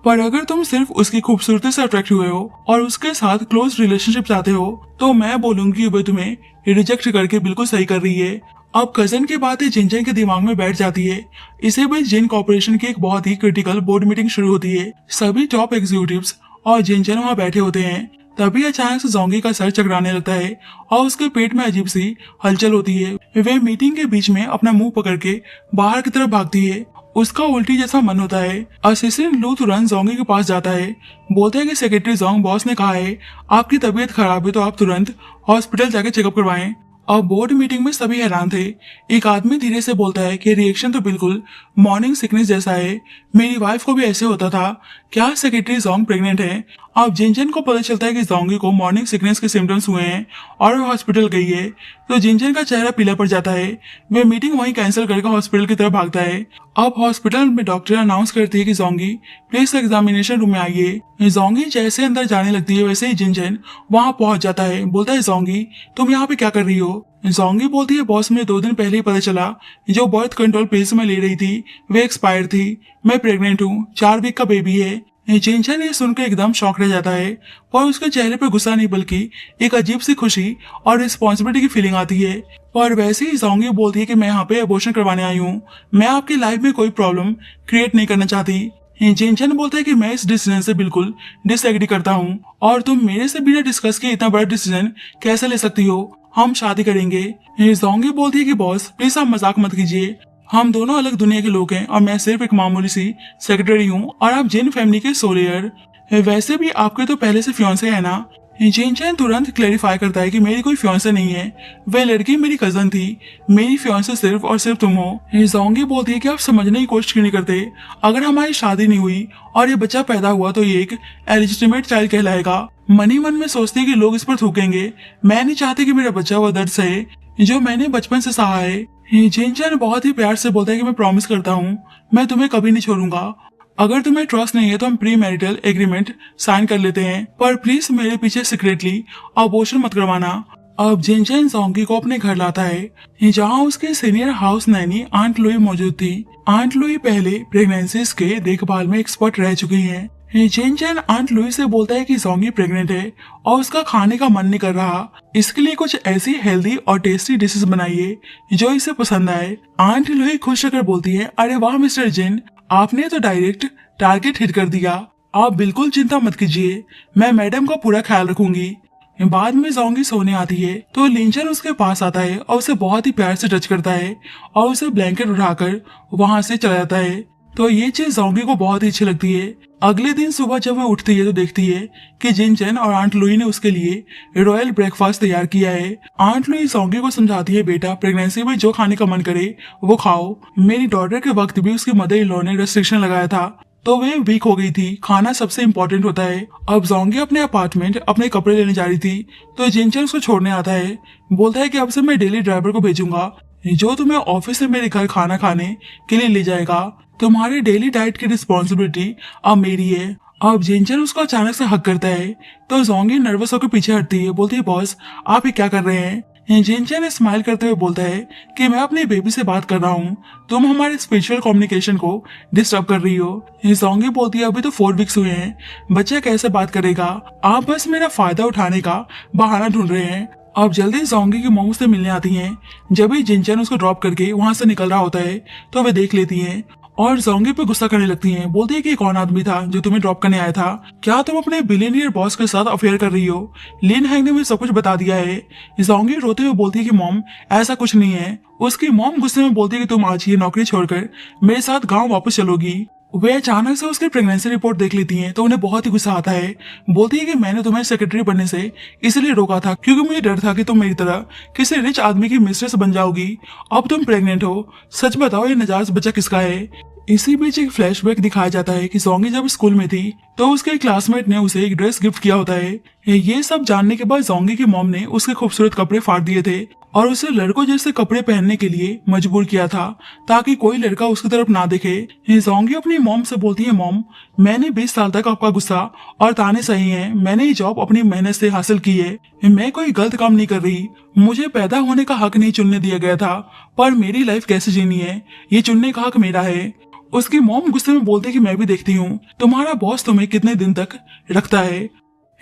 पर अगर तुम सिर्फ उसकी खूबसूरती से अट्रैक्ट हुए हो और उसके साथ क्लोज रिलेशनशिप चाहते हो तो मैं बोलूंगी वे तुम्हें रिजेक्ट करके बिल्कुल सही कर रही है। अब कजन की बातें जिन चैन के दिमाग में बैठ जाती है। इसी बीच जिन कॉर्पोरेशन की एक बहुत ही क्रिटिकल बोर्ड मीटिंग शुरू होती है। सभी टॉप एग्जीक्यूटिव्स और जिन चैन वहाँ बैठे होते हैं। तभी अचानक से जोंगी का सर चकराने लगता है और उसके पेट में अजीब सी हलचल होती है। वे मीटिंग के बीच में अपना मुंह पकड़ के बाहर की तरफ भागती है। उसका उल्टी जैसा मन होता है। असिस्टेंट लू तुरंत जोंगी के पास जाता है, बोलते हैं कि सेक्रेटरी जोंग, बॉस ने कहा है आपकी तबीयत खराब है तो आप तुरंत हॉस्पिटल जाके चेकअप करवाएं। अब बोर्ड मीटिंग में सभी हैरान थे। एक आदमी धीरे से बोलता है कि रिएक्शन तो बिल्कुल मॉर्निंग सिकनेस जैसा है, मेरी वाइफ को भी ऐसे होता था, क्या सेक्रेटरी जोंग प्रेग्नेंट है। अब जिनजन को पता चलता है कि जोंगी को मॉर्निंग सिकनेस के सिम्टम्स हुए हैं और वो हॉस्पिटल गई है तो जिनजन का चेहरा पीला पड़ जाता है। वे मीटिंग वहीं कैंसिल करके हॉस्पिटल की तरफ भागता है। अब हॉस्पिटल में डॉक्टर अनाउंस करती है कि जोंगी प्लीज एग्जामिनेशन रूम में आइए। जोंगी जैसे अंदर जाने लगती है वैसे ही जिनजन वहां पहुंच जाता है। बोलता है, जोंगी तुम यहाँ पे क्या कर रही हो। जोंगी बोलती है, बॉस मुझे 2 दिन पहले ही पता चला जो बर्थ कंट्रोल पिल्स मैं ले रही थी वे एक्सपायर थी, मैं प्रेग्नेंट हूँ, 4 वीक का बेबी है। जिनचैन ये सुनकर एकदम शॉक रह जाता है और उसके चेहरे पर गुस्सा नहीं बल्कि एक अजीब सी खुशी और रिस्पॉन्सिबिलिटी की फीलिंग आती है। और वैसे ही जोंगी बोलती है कि मैं यहाँ पे अबॉर्शन करवाने आई हूँ, मैं आपकी लाइफ में कोई प्रॉब्लम क्रिएट नहीं करना चाहती। जिनचैन बोलता है कि मैं इस डिसीजन से बिल्कुल डिसएग्री करता हूँ और तुम मेरे से बिना डिस्कस के इतना बड़ा डिसीजन कैसे ले सकती हो, हम शादी करेंगे। जोंगी बोलती है कि बॉस प्लीज आप मजाक मत कीजिए, हम दोनों अलग दुनिया के लोग हैं और मैं सिर्फ एक मामूली सी सेक्रेटरी हूँ और आप जिन फैमिली के सोलियर, वैसे भी आपके तो पहले से फियांसे है ना। जिनचैन तुरंत क्लेरिफाई करता है कि मेरी कोई फियांसे नहीं है, वह लड़की मेरी कजन थी, मेरी फियांसे सिर्फ और सिर्फ तुम हो। जोंगी बोलती है कि आप समझने की कोशिश क्यों नहीं करते, अगर हमारी शादी नहीं हुई और ये बच्चा पैदा हुआ तो ये एक एलिजिटिमेट चाइल्ड कहलाएगा। मनी मन में सोचती है कि लोग इस पर थूकेंगे, मैं नहीं चाहती कि मेरा बच्चा वो दर्द सहे जो मैंने बचपन से सहा है। जिनचैन बहुत ही प्यार से बोलता है कि मैं प्रॉमिस करता हूँ मैं तुम्हें कभी नहीं छोड़ूंगा, अगर तुम्हें ट्रस्ट नहीं है तो हम प्री मैरिटल एग्रीमेंट साइन कर लेते हैं, पर प्लीज मेरे पीछे सीक्रेटली अबॉर्शन मत करवाना। अब जिनचैन जोंगी को अपने घर लाता है जहाँ उसके senior house nanny aunt Louie मौजूद थी। आंट लुई पहले प्रेगनेंसीज के देखभाल में एक्सपर्ट रह चुकी हैं। जिनचैन आंट लुई से बोलता है कि जोंगी प्रेग्नेंट है और उसका खाने का मन नहीं कर रहा, इसके लिए कुछ ऐसी हेल्दी और टेस्टी डिशेस बनाइए जो इसे पसंद आए। आंट लुई खुश होकर बोलती है, अरे वाह मिस्टर जिन, आपने तो डायरेक्ट टारगेट हिट कर दिया, आप बिल्कुल चिंता मत कीजिए, मैं मैडम का पूरा ख्याल रखूंगी। बाद में जोंगी सोने आती है तो लिंचन उसके पास आता है और उसे बहुत ही प्यार से टच करता है और उसे ब्लैंकेट उठाकर वहां से चला जाता है। तो ये चीज जोंगी को बहुत ही अच्छी लगती है। अगले दिन सुबह जब वह उठती है तो देखती है कि जिनचैन और आंट लुई ने उसके लिए रॉयल ब्रेकफास्ट तैयार किया है। आंट लुई जोंगी को समझाती है, बेटा प्रेगनेंसी में जो खाने का मन करे वो खाओ, मेरी डॉटर के वक्त भी उसकी मदर इन लॉ ने रेस्ट्रिक्शन लगाया था तो वे वीक हो गई थी, खाना सबसे इम्पोर्टेंट होता है। अब जोंगी अपने अपार्टमेंट अपने कपड़े लेने जा रही थी तो जिनचैन उसको छोड़ने आता है, बोलता है कि अब से मैं डेली ड्राइवर को भेजूंगा जो तुम्हें ऑफिस से मेरे घर खाना खाने के लिए ले जाएगा, तुम्हारी डेली डाइट की रिस्पॉन्सिबिलिटी अब मेरी है। अब जिनचैन उसको अचानक से हक करता है तो जोंगी नर्वस होकर पीछे हटती है, बोलती है, बॉस आप ये क्या कर रहे हैं। जिनचैन स्माइल करते हुए बोलता है कि मैं अपनी बेबी से बात कर रहा हूँ, तुम हमारे स्पिरिचुअल कम्युनिकेशन को डिस्टर्ब कर रही हो। जोंगी बोलती है अभी तो 4 वीक्स हुए हैं, बच्चा कैसे बात करेगा, आप बस मेरा फायदा उठाने का बहाना ढूंढ रहे हैं। अब जल्दी जोंगी की मोमो से मिलने आती हैं। जब भी जिनचैन उसको ड्रॉप करके वहां से निकल रहा होता है तो वे देख लेती हैं और जोंगी पे गुस्सा करने लगती हैं। बोलती है कि कौन आदमी था जो तुम्हें ड्रॉप करने आया था, क्या तुम अपने बिलियनियर बॉस के साथ अफेयर कर रही हो, लिन हैंग ने मुझे सब कुछ बता दिया है। जोंगी रोते हुए बोलती है कि मॉम ऐसा कुछ नहीं है। उसकी मॉम गुस्से में बोलती है कि तुम आज ये नौकरी छोड़कर मेरे साथ गाँव वापस चलोगी। वे अचानक से उसकी प्रेगनेंसी रिपोर्ट देख लेती हैं तो उन्हें बहुत ही गुस्सा आता है। बोलती है कि मैंने तुम्हें सेक्रेटरी बनने से इसलिए रोका था क्योंकि मुझे डर था कि तुम मेरी तरह किसी रिच आदमी की मिस्ट्रेस बन जाओगी। अब तुम प्रेग्नेंट हो, सच बताओ ये नजायज बच्चा किसका है। इसी बीच एक फ्लैशबैक दिखाया जाता है कि जोंगी जब स्कूल में थी तो उसके क्लासमेट ने उसे एक ड्रेस गिफ्ट किया होता है। ये सब जानने के बाद जोंगी की मॉम ने उसके खूबसूरत कपड़े फाड़ दिए थे और उसे लड़कों जैसे कपड़े पहनने के लिए मजबूर किया था ताकि कोई लड़का उसकी तरफ ना देखे। जोंगी अपनी मॉम से बोलती है मॉम मैंने 20 साल तक आपका गुस्सा और ताने सही हैं, मैंने ये जॉब अपनी मेहनत से हासिल की है, मैं कोई गलत काम नहीं कर रही, मुझे पैदा होने का हक नहीं चुनने दिया गया था, पर मेरी लाइफ कैसे जीनी है ये चुनने का हक मेरा है। उसकी मॉम गुस्से में बोलती है कि मैं भी देखती हूँ तुम्हारा बॉस तुम्हें कितने दिन तक रखता है।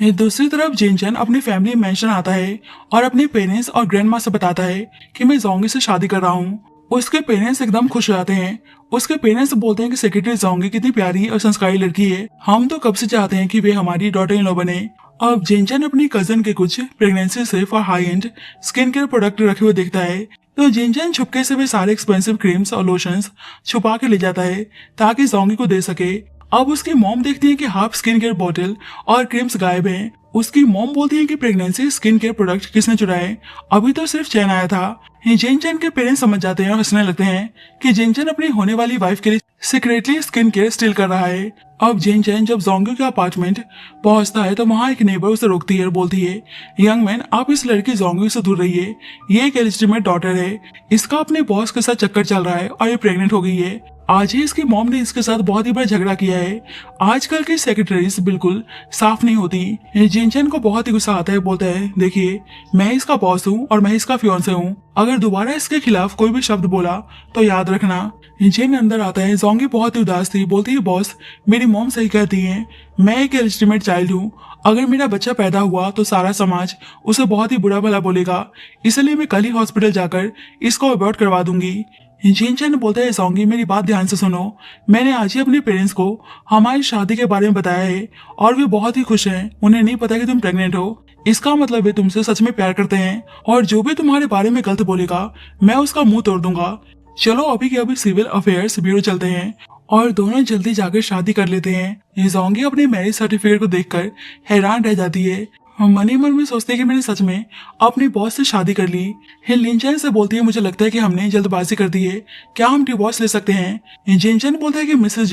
दूसरी तरफ जिनचैन अपनी फैमिली मेंशन आता है और अपने पेरेंट्स और ग्रैंडमा से बताता है कि मैं जोंगी से शादी कर रहा हूँ। उसके पेरेंट्स एकदम खुश हो जाते हैं। उसके पेरेंट्स बोलते हैं कि सेक्रेटरी जोंगी कितनी प्यारी और संस्कारी लड़की है, हम तो कब से चाहते हैं कि वे हमारी डॉटर इन लॉ बने। अब जिनचैन अपनी कजन के कुछ प्रेगनेंसी सेफ और high and skin care product रखे हुए देखता है तो जिनचैन छुपके से वे सारे एक्सपेंसिव क्रीम्स और लोशंस छुपा के ले जाता है ताकि जोंगी को दे सके। अब उसकी मॉम देखती है कि हाफ स्किन केयर बॉटल और क्रीम्स गायब हैं। उसकी मॉम बोलती है कि प्रेगनेंसी स्किन केयर प्रोडक्ट किसने चुराए, अभी तो सिर्फ चैन आया था। जिनचैन के पेरेंट्स समझ जाते हैं और हंसने लगते हैं कि जिनचैन अपनी होने वाली वाइफ के लिए सीक्रेटली स्किन केयर स्टिल कर रहा है। अब जिनचैन जब जोंगी के अपार्टमेंट पहुंचता है तो वहां एक नेबर उसे रोकती है और बोलती है यंग मैन आप इस लड़की जोंगी से दूर रहिए, ये एक इलिजिटिमेट डॉटर है, इसका अपने बॉस के साथ चक्कर चल रहा है और ये प्रेग्नेंट हो गई है। आज ही इसकी मॉम ने इसके साथ बहुत ही बड़ा झगड़ा किया है। आजकल की सेक्रेटरीज बिल्कुल साफ नहीं होती। जिनचैन को बहुत ही गुस्सा आता है, बोलता है देखिए मैं इसका बॉस हूँ और मैं इसका फियांसे हूँ, अगर दोबारा इसके खिलाफ कोई भी शब्द बोला तो याद रखना। जिन अंदर आता है जोंगी बहुत ही उदास थी, बोलती है बॉस मेरी मॉम सही कहती है, मैं एक इलिजिटिमेट चाइल्ड हूँ, अगर मेरा बच्चा पैदा हुआ तो सारा समाज उसे बहुत ही बुरा भला बोलेगा, इसलिए मैं कल ही हॉस्पिटल जाकर इसको अबॉर्ट करवा दूंगी। जिनचैन बोलता है जोंगी मेरी बात ध्यान से सुनो, मैंने आज ही अपने पेरेंट्स को हमारी शादी के बारे में बताया है और वे बहुत ही खुश हैं, उन्हें नहीं पता कि तुम प्रेग्नेंट हो, इसका मतलब वे तुमसे सच में प्यार करते हैं और जो भी तुम्हारे बारे में गलत बोलेगा मैं उसका मुंह तोड़ दूंगा। चलो अभी के अभी सिविल अफेयर्स ब्यूरो चलते हैं और दोनों जल्दी जाकर शादी कर लेते हैं। जोंगी अपने मैरिज सर्टिफिकेट को देखकर हैरान रह जाती है, मनी मन में सोचते हैं कि मैंने सच में अपने बॉस से शादी कर ली। जिनचैन से बोलती है मुझे लगता है कि हमने जल्दबाजी कर दी है, क्या हम डिवोर्स ले सकते हैं। जिनचैन बोलता है कि मिसेस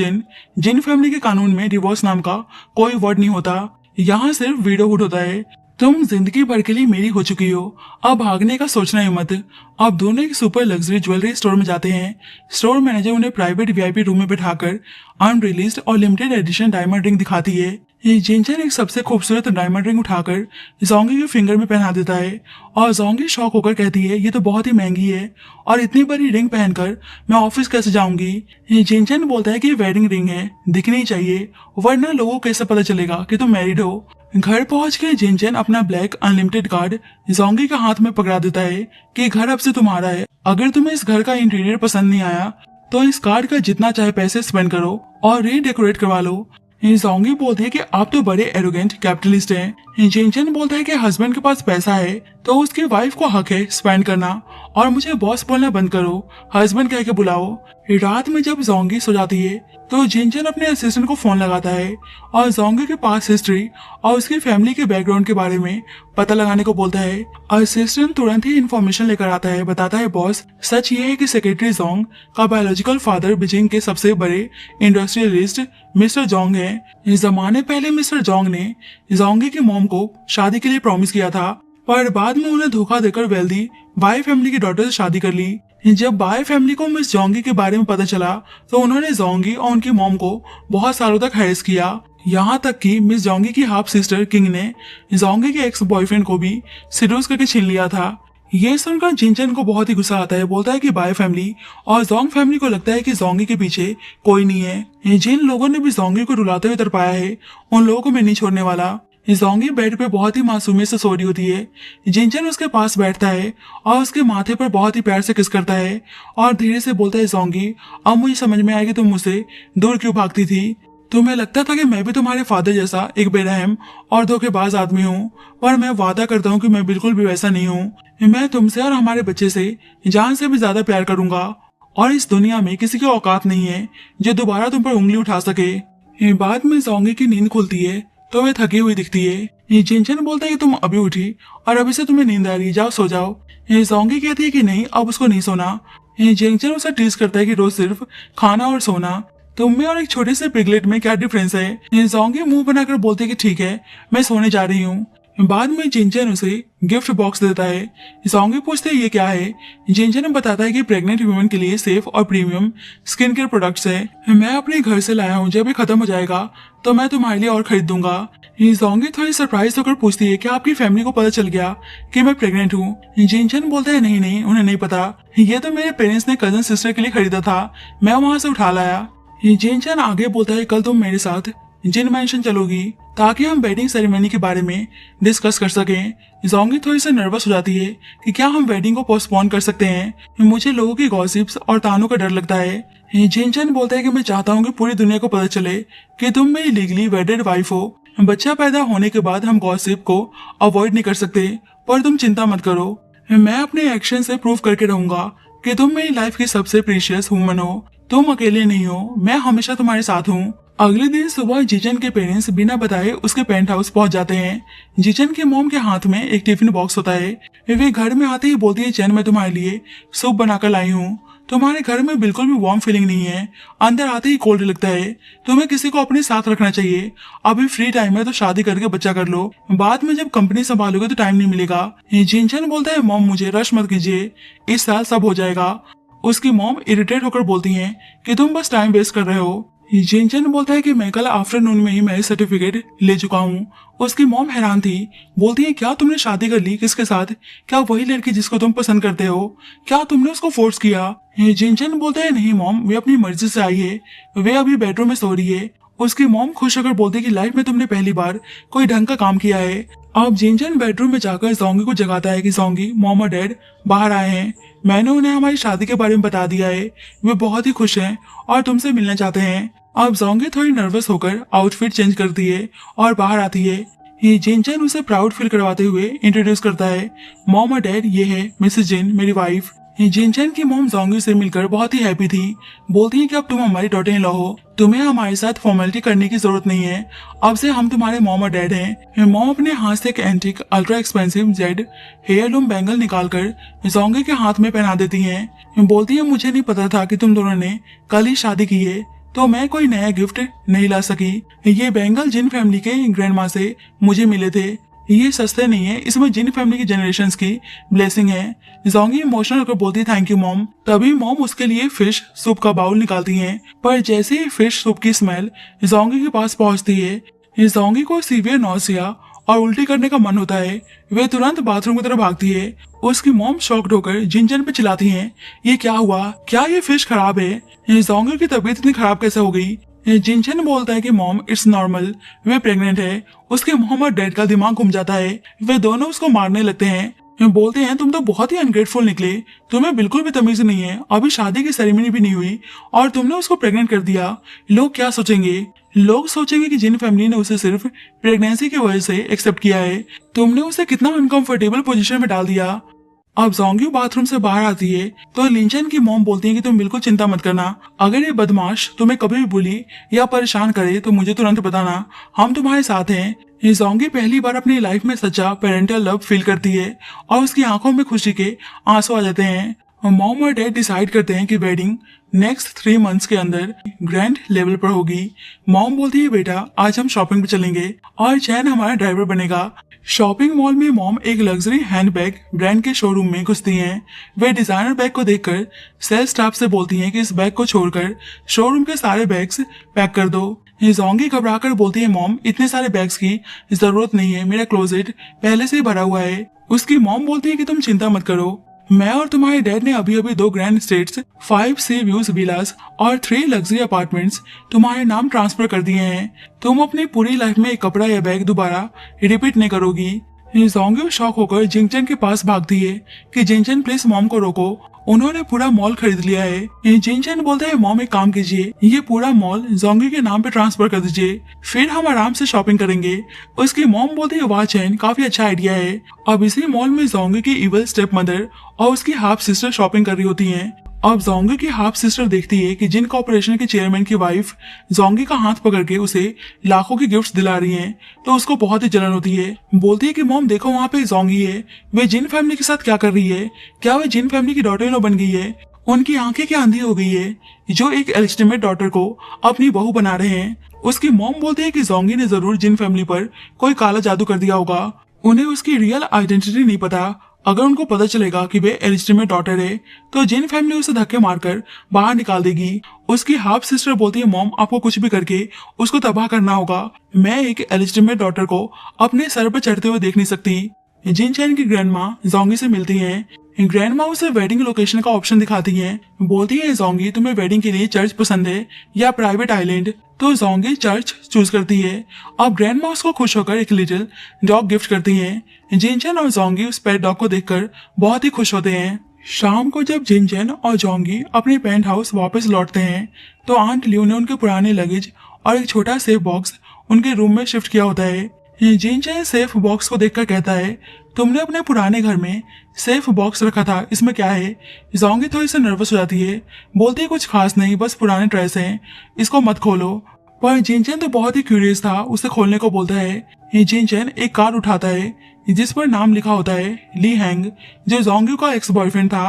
जिन फैमिली के कानून में डिवोर्स नाम का कोई वर्ड नहीं होता, यहाँ सिर्फ विडोहुड होता है, तुम जिंदगी भर के लिए मेरी हो चुकी हो, अब भागने का सोचना ही मत। अब दोनों एक सुपर लग्जरी ज्वेलरी स्टोर में जाते हैं। स्टोर मैनेजर उन्हें प्राइवेट वीआईपी रूम में बिठाकर अनरिलीज्ड और लिमिटेड एडिशन डायमंड रिंग दिखाती है। जिनचैन एक सबसे खूबसूरत डायमंड रिंग उठाकर जोंगी के फिंगर में पहना देता है और जोंगी शॉक होकर कहती है ये तो बहुत ही महंगी है और इतनी बड़ी रिंग पहनकर मैं ऑफिस कैसे जाऊंगी। जिनचैन बोलता है कि वेडिंग रिंग है, दिखनी चाहिए वरना लोगों को कैसे पता चलेगा कि तुम मैरिड हो। घर पहुंच के जिनचैन अपना ब्लैक अनलिमिटेड कार्ड जोंगी के हाथ में पकड़ा देता है कि घर अब से तुम्हारा है, अगर तुम्हें इस घर का इंटीरियर पसंद नहीं आया तो इस कार्ड का जितना चाहे पैसे स्पेंड करो और रीडेकोरेट करवा लो। जोंगी बोलते हैं कि आप तो बड़े एरोगेंट कैपिटलिस्ट हैं। जिनचैन बोलता है कि हस्बैंड के पास पैसा है तो उसकी वाइफ को हक है स्पेंड करना और मुझे बॉस बोलना बंद करो, हस्बैंड कह के बुलाओ। रात में जब जोंगी सो जाती है तो जिनचैन अपने असिस्टेंट को फोन लगाता है और जोंगी के पास हिस्ट्री और उसकी फैमिली के बैकग्राउंड के बारे में पता लगाने को बोलता है। असिस्टेंट तुरंत ही इन्फॉर्मेशन लेकर आता है, बताता है बॉस सच ये है कि सेक्रेटरी जोंग का बायोलॉजिकल फादर बीजिंग के सबसे बड़े इंडस्ट्रियलिस्ट मिस्टर जोंग है। इस जमाने पहले मिस्टर जोंग ने जोंगी की मॉम को शादी के लिए प्रॉमिस किया था, पर बाद में उन्हें धोखा देकर वेल्दी बाई फैमिली की डॉटर से शादी कर ली। जब बाई फैमिली को मिस जोंगी के बारे में पता चला तो उन्होंने जोंगी और उनकी मॉम को बहुत सालों तक हैरेस किया, यहाँ तक कि मिस जोंगी की हाफ सिस्टर किंग ने जोंगी के एक्स बॉयफ्रेंड को भी सीडोज करके छीन लिया था। ये सुनकर जिनचन को बहुत ही गुस्सा आता है। बोलता है कि बाय फैमिली, और जोंग फैमिली को लगता है कि जोंगी के पीछे कोई नहीं है। जिन लोगों ने भी जोंगी को रुलाते हुए तरपाया है उन लोगों को मैं नहीं छोड़ने वाला। जोंगी बेड पे बहुत ही मासूमियत से सो रही होती है। जिनचन उसके पास बैठता है और उसके माथे पर बहुत ही प्यार से किस करता है और धीरे से बोलता है, जोंगी अब मुझे समझ में आया कि तुम मुझसे दूर क्यों भागती थी। तुम्हें लगता था कि मैं भी तुम्हारे फादर जैसा एक बेरहम और धोखेबाज आदमी हूँ, पर मैं वादा करता हूँ कि मैं बिल्कुल भी वैसा नहीं हूँ। मैं तुमसे और हमारे बच्चे से जान से भी ज्यादा प्यार करूंगा और इस दुनिया में किसी की औकात नहीं है जो दोबारा तुम पर उंगली उठा सके। बाद में जोंगी की नींद खुलती है तो वह थकी हुई दिखती है। जिनचन बोलता है कि तुम अभी उठी और अभी से तुम्हें नींद आ रही, जाओ सो जाओ। जोंगी कहती है कि नहीं, अब उसको नहीं सोना। जिनचन उसे टीज करता है कि रोज सिर्फ खाना और सोना, तुम में और एक छोटे से पिगलेट में क्या डिफरेंस है। जोंगी मुंह बनाकर बोलते है कि ठीक है, मैं सोने जा रही हूँ। बाद में जिनचन उसे गिफ्ट बॉक्स देता है। जोंगी पूछते है ये क्या है। जिनचन बताता है कि प्रेग्नेंट वुमेन के लिए सेफ और प्रीमियम स्किन केयर प्रोडक्ट्स है। मैं अपने घर से लाया हूँ, जब ये खत्म हो जाएगा तो मैं तुम्हारे लिए और खरीद दूंगा। जोंगी थोड़ी सरप्राइज होकर पूछती है कि आपकी फैमिली को पता चल गया कि मैं प्रेग्नेंट हूँ। जिनचन बोलता है नहीं नहीं, उन्हें नहीं पता, ये तो मेरे पेरेंट्स ने कजन सिस्टर के लिए खरीदा था, मैं वहां से उठा लाया। जिनचन आगे बोलता है कल तुम मेरे साथ जिन मैंशन चलोगी ताकि हम वेडिंग सेरेमनी के बारे में डिस्कस कर सकें। जोंगी थोड़ी सी नर्वस हो जाती है कि क्या हम वेडिंग को पोस्टपोन कर सकते हैं, मुझे लोगों की गॉसिप्स और तानों का डर लगता है। जिनचन बोलता है कि मैं चाहता हूँ कि पूरी दुनिया को पता चले कि तुम मेरी लीगली वेडेड वाइफ हो। बच्चा पैदा होने के बाद हम गॉसिप को अवॉइड नहीं कर सकते, पर तुम चिंता मत करो, मैं अपने एक्शन से प्रूव करके रहूंगा कि तुम मेरी लाइफ की सबसे प्रीशियस वुमन हो। तुम अकेले नहीं हो, मैं हमेशा तुम्हारे साथ हूँ। अगले दिन सुबह जिजन के पेरेंट्स बिना बताए उसके पेंट हाउस पहुंच जाते हैं। जिजन के मोम के हाथ में एक टिफिन बॉक्स होता है। वे घर में आते ही बोलती है, चैन मैं तुम्हारे लिए सूप बनाकर लाई हूँ। तुम्हारे घर में बिल्कुल भी वार्म फीलिंग नहीं है, अंदर आते ही कोल्ड लगता है। तुम्हें किसी को अपने साथ रखना चाहिए। अभी फ्री टाइम है तो शादी करके बच्चा कर लो, बाद में जब कंपनी संभालोगे तो टाइम नहीं मिलेगा। जिनचन बोलता है, मॉम मुझे रश मत कीजिए, इस साल सब हो जाएगा। उसकी मॉम इरिटेट होकर बोलती हैं कि तुम बस टाइम वेस्ट कर रहे हो। जिनचन बोलता है कि मैं कल आफ्टरनून में ही मैरिज सर्टिफिकेट ले चुका हूँ। उसकी मॉम हैरान थी, बोलती है क्या तुमने शादी कर ली, किसके साथ, क्या वही लड़की जिसको तुम पसंद करते हो, क्या तुमने उसको फोर्स किया। जिनचन बोलता है नहीं मॉम, वे अपनी मर्जी से आई है, वे अभी बेडरूम में सो रही है। उसकी मॉम खुश होकर बोलती है कि लाइफ में तुमने पहली बार कोई ढंग का काम किया है। अब जिनचन बेडरूम में जाकर जोंगी को जगाता है कि जोंगी मॉम और डैड बाहर आए हैं, मैंने उन्हें हमारी शादी के बारे में बता दिया है, वे बहुत ही खुश हैं और तुमसे मिलना चाहते हैं। अब जोंगी थोड़ी नर्वस होकर आउटफिट चेंज करती है और बाहर आती है। ये जिनचन उसे प्राउड फील करवाते हुए इंट्रोड्यूस करता है, मॉम और डैड ये है मिसेस जिन मेरी वाइफ। जिनचन की मॉम जोंगी से मिलकर बहुत ही हैप्पी थी, बोलती है कि अब तुम हमारी डॉटर इन लॉ हो, तुम्हें हमारे साथ फॉर्मेलिटी करने की जरूरत नहीं है, अब से हम तुम्हारे मॉम और डैड हैं। मॉम अपने हाथ से एक antique ultra expensive Z heirloom bangle निकालकर जोंगी के हाथ में पहना देती हैं। बोलती है मुझे नहीं पता था कि तुम दोनों ने कल ही शादी की है, तो मैं कोई नया गिफ्ट नहीं ला सकी। ये बैंगल जिन फैमिली के ग्रैंड माँ से मुझे मिले थे, ये सस्ते नहीं है, इसमें जिन फैमिली की जनरेशंस की ब्लेसिंग है। जोंगी इमोशनल होकर बोलती है थैंक यू मॉम। तभी मॉम उसके लिए फिश सूप का बाउल निकालती हैं, पर जैसे ही फिश सूप की स्मेल जोंगी के पास पहुंचती है, जोंगी को सीवियर नौसिया और उल्टी करने का मन होता है। वे तुरंत बाथरूम की तरफ भागती है। उसकी मॉम शॉक्ड होकर जिनचन पे चिल्लाती हैं, ये क्या हुआ, क्या ये फिश खराब है, जोंगी की तबीयत इतनी खराब कैसे हो गई। जिनचन बोलता है कि mom it's normal, way pregnant है। उसके मॉम और डैड का दिमाग घूम जाता है, वे दोनों उसको मारने लगते हैं। बोलते हैं तुम तो बहुत ही अनग्रेटफुल निकले, तुम्हें बिल्कुल भी तमीज नहीं है, अभी शादी की सेरेमनी भी नहीं हुई और तुमने उसको प्रेग्नेंट कर दिया। लोग क्या सोचेंगे, लोग सोचेंगे कि जिन फैमिली ने उसे सिर्फ प्रेगनेंसी की वजह से एक्सेप्ट किया है, तुमने उसे कितना अनकंफर्टेबल पोजीशन में डाल दिया। अब जोंगी बाथरूम से बाहर आती है तो लिंचन की मॉम बोलती है कि तुम बिल्कुल चिंता मत करना, अगर ये बदमाश तुम्हें कभी भी बुली या परेशान करे तो मुझे तुरंत बताना, हम तुम्हारे साथ हैं। जोंगी पहली बार अपनी लाइफ में सच्चा पेरेंटल लव फील करती है और उसकी आंखों में खुशी के आंसू आ जाते हैं। मॉम और डैड डिसाइड करते हैं कि वेडिंग नेक्स्ट 3 मंथ्स के अंदर ग्रैंड लेवल पर होगी। मॉम बोलती है बेटा आज हम शॉपिंग पे चलेंगे और चैन हमारा ड्राइवर बनेगा। शॉपिंग मॉल में मॉम एक लग्जरी हैंडबैग ब्रांड के शोरूम में घुसती हैं। वे डिजाइनर बैग को देखकर सेल्स स्टाफ से बोलती हैं कि इस बैग को छोड़कर शोरूम के सारे बैग्स पैक कर दो। जोंगी घबराकर बोलती है, मॉम इतने सारे बैग्स की जरूरत नहीं है, मेरा क्लोजेट पहले से ही भरा हुआ है। उसकी मॉम बोलती है कि तुम चिंता मत करो, मैं और तुम्हारे डैड ने अभी अभी 2 ग्रैंड स्टेट्स, 5 सी व्यूज विलास और 3 लग्जरी अपार्टमेंट्स तुम्हारे नाम ट्रांसफर कर दिए हैं। तुम अपनी पूरी लाइफ में एक कपड़ा या बैग दोबारा रिपीट नहीं करोगी। जोंगी शॉक होकर जिंगचन के पास भागती है कि जिंगचन प्लीज मॉम को रोको, उन्होंने पूरा मॉल खरीद लिया है। जिंगचन बोलता है, मॉम एक काम कीजिए, ये पूरा मॉल जोंगी के नाम पे ट्रांसफर कर दीजिए, फिर हम आराम से शॉपिंग करेंगे। उसकी मॉम बोलती है, वाह चैन, काफी अच्छा आइडिया है। अब इसी मॉल में जोंगी की इवल स्टेप मदर और उसकी हाफ सिस्टर शॉपिंग कर रही होती हैं। अब जोंगी की हाफ सिस्टर देखती है कि जिन कॉर्पोरेशन के चेयरमैन की वाइफ जोंगी का हाथ पकड़ के उसे लाखों की गिफ्ट्स दिला रही हैं, तो उसको बहुत ही जलन होती है। बोलती है कि मॉम देखो वहाँ पे जोंगी है, वे जिन फैमिली के साथ क्या कर रही है, क्या वे जिन फैमिली की डॉटर इन लॉ बन गई है, उनकी आंखें क्या अंधी हो गई है जो एक एलिस्टिमेट डॉटर को अपनी बहू बना रहे हैं। उसकी मॉम बोलती है कि जोंगी ने जरूर जिन फैमिली पर कोई काला जादू कर दिया होगा, उन्हें उसकी रियल आइडेंटिटी नहीं पता। अगर उनको पता चलेगा कि वे एलिस्टिमेट डॉटर है तो जिन फैमिली उसे धक्के मारकर बाहर निकाल देगी। उसकी हाफ सिस्टर बोलती है, मॉम आपको कुछ भी करके उसको तबाह करना होगा, मैं एक एलिस्टिमेट डॉटर को अपने सर पर चढ़ते हुए देख नहीं सकती। जिनचैन की ग्रैंडमा जोंगी से मिलती हैं। ग्रैंडमा उसे वेडिंग लोकेशन का ऑप्शन दिखाती हैं। बोलती है, जोंगी तुम्हें वेडिंग के लिए चर्च पसंद है या प्राइवेट आइलैंड, तो जोंगी चर्च चूज करती है। अब ग्रैंडमा उसको खुश होकर एक लिटिल डॉग गिफ्ट करती हैं। जिनचैन और जोंगी उस पेट डॉग को देखकर बहुत ही खुश होते हैं। शाम को जब जिनचैन और जोंगी अपने पेंट हाउस वापस लौटते हैं तो आंट लियो ने उनके पुराने लगेज और एक छोटा सेफ बॉक्स उनके रूम में शिफ्ट किया होता है। जिनचैन सेफ बॉक्स को देखकर कहता है, तुमने अपने पुराने घर में सेफ बॉक्स रखा था, इसमें क्या है? जोंगी थोड़ी सी नर्वस हो जाती है, बोलती है कुछ खास नहीं, बस पुराने ड्रेस हैं, इसको मत खोलो। पर जिनचैन तो बहुत ही क्यूरियस था, उसे खोलने को बोलता है। जिनचैन एक कार्ड उठाता है जिस पर नाम लिखा होता है ली हैंग, जो जोंगी का एक्स बॉयफ्रेंड था,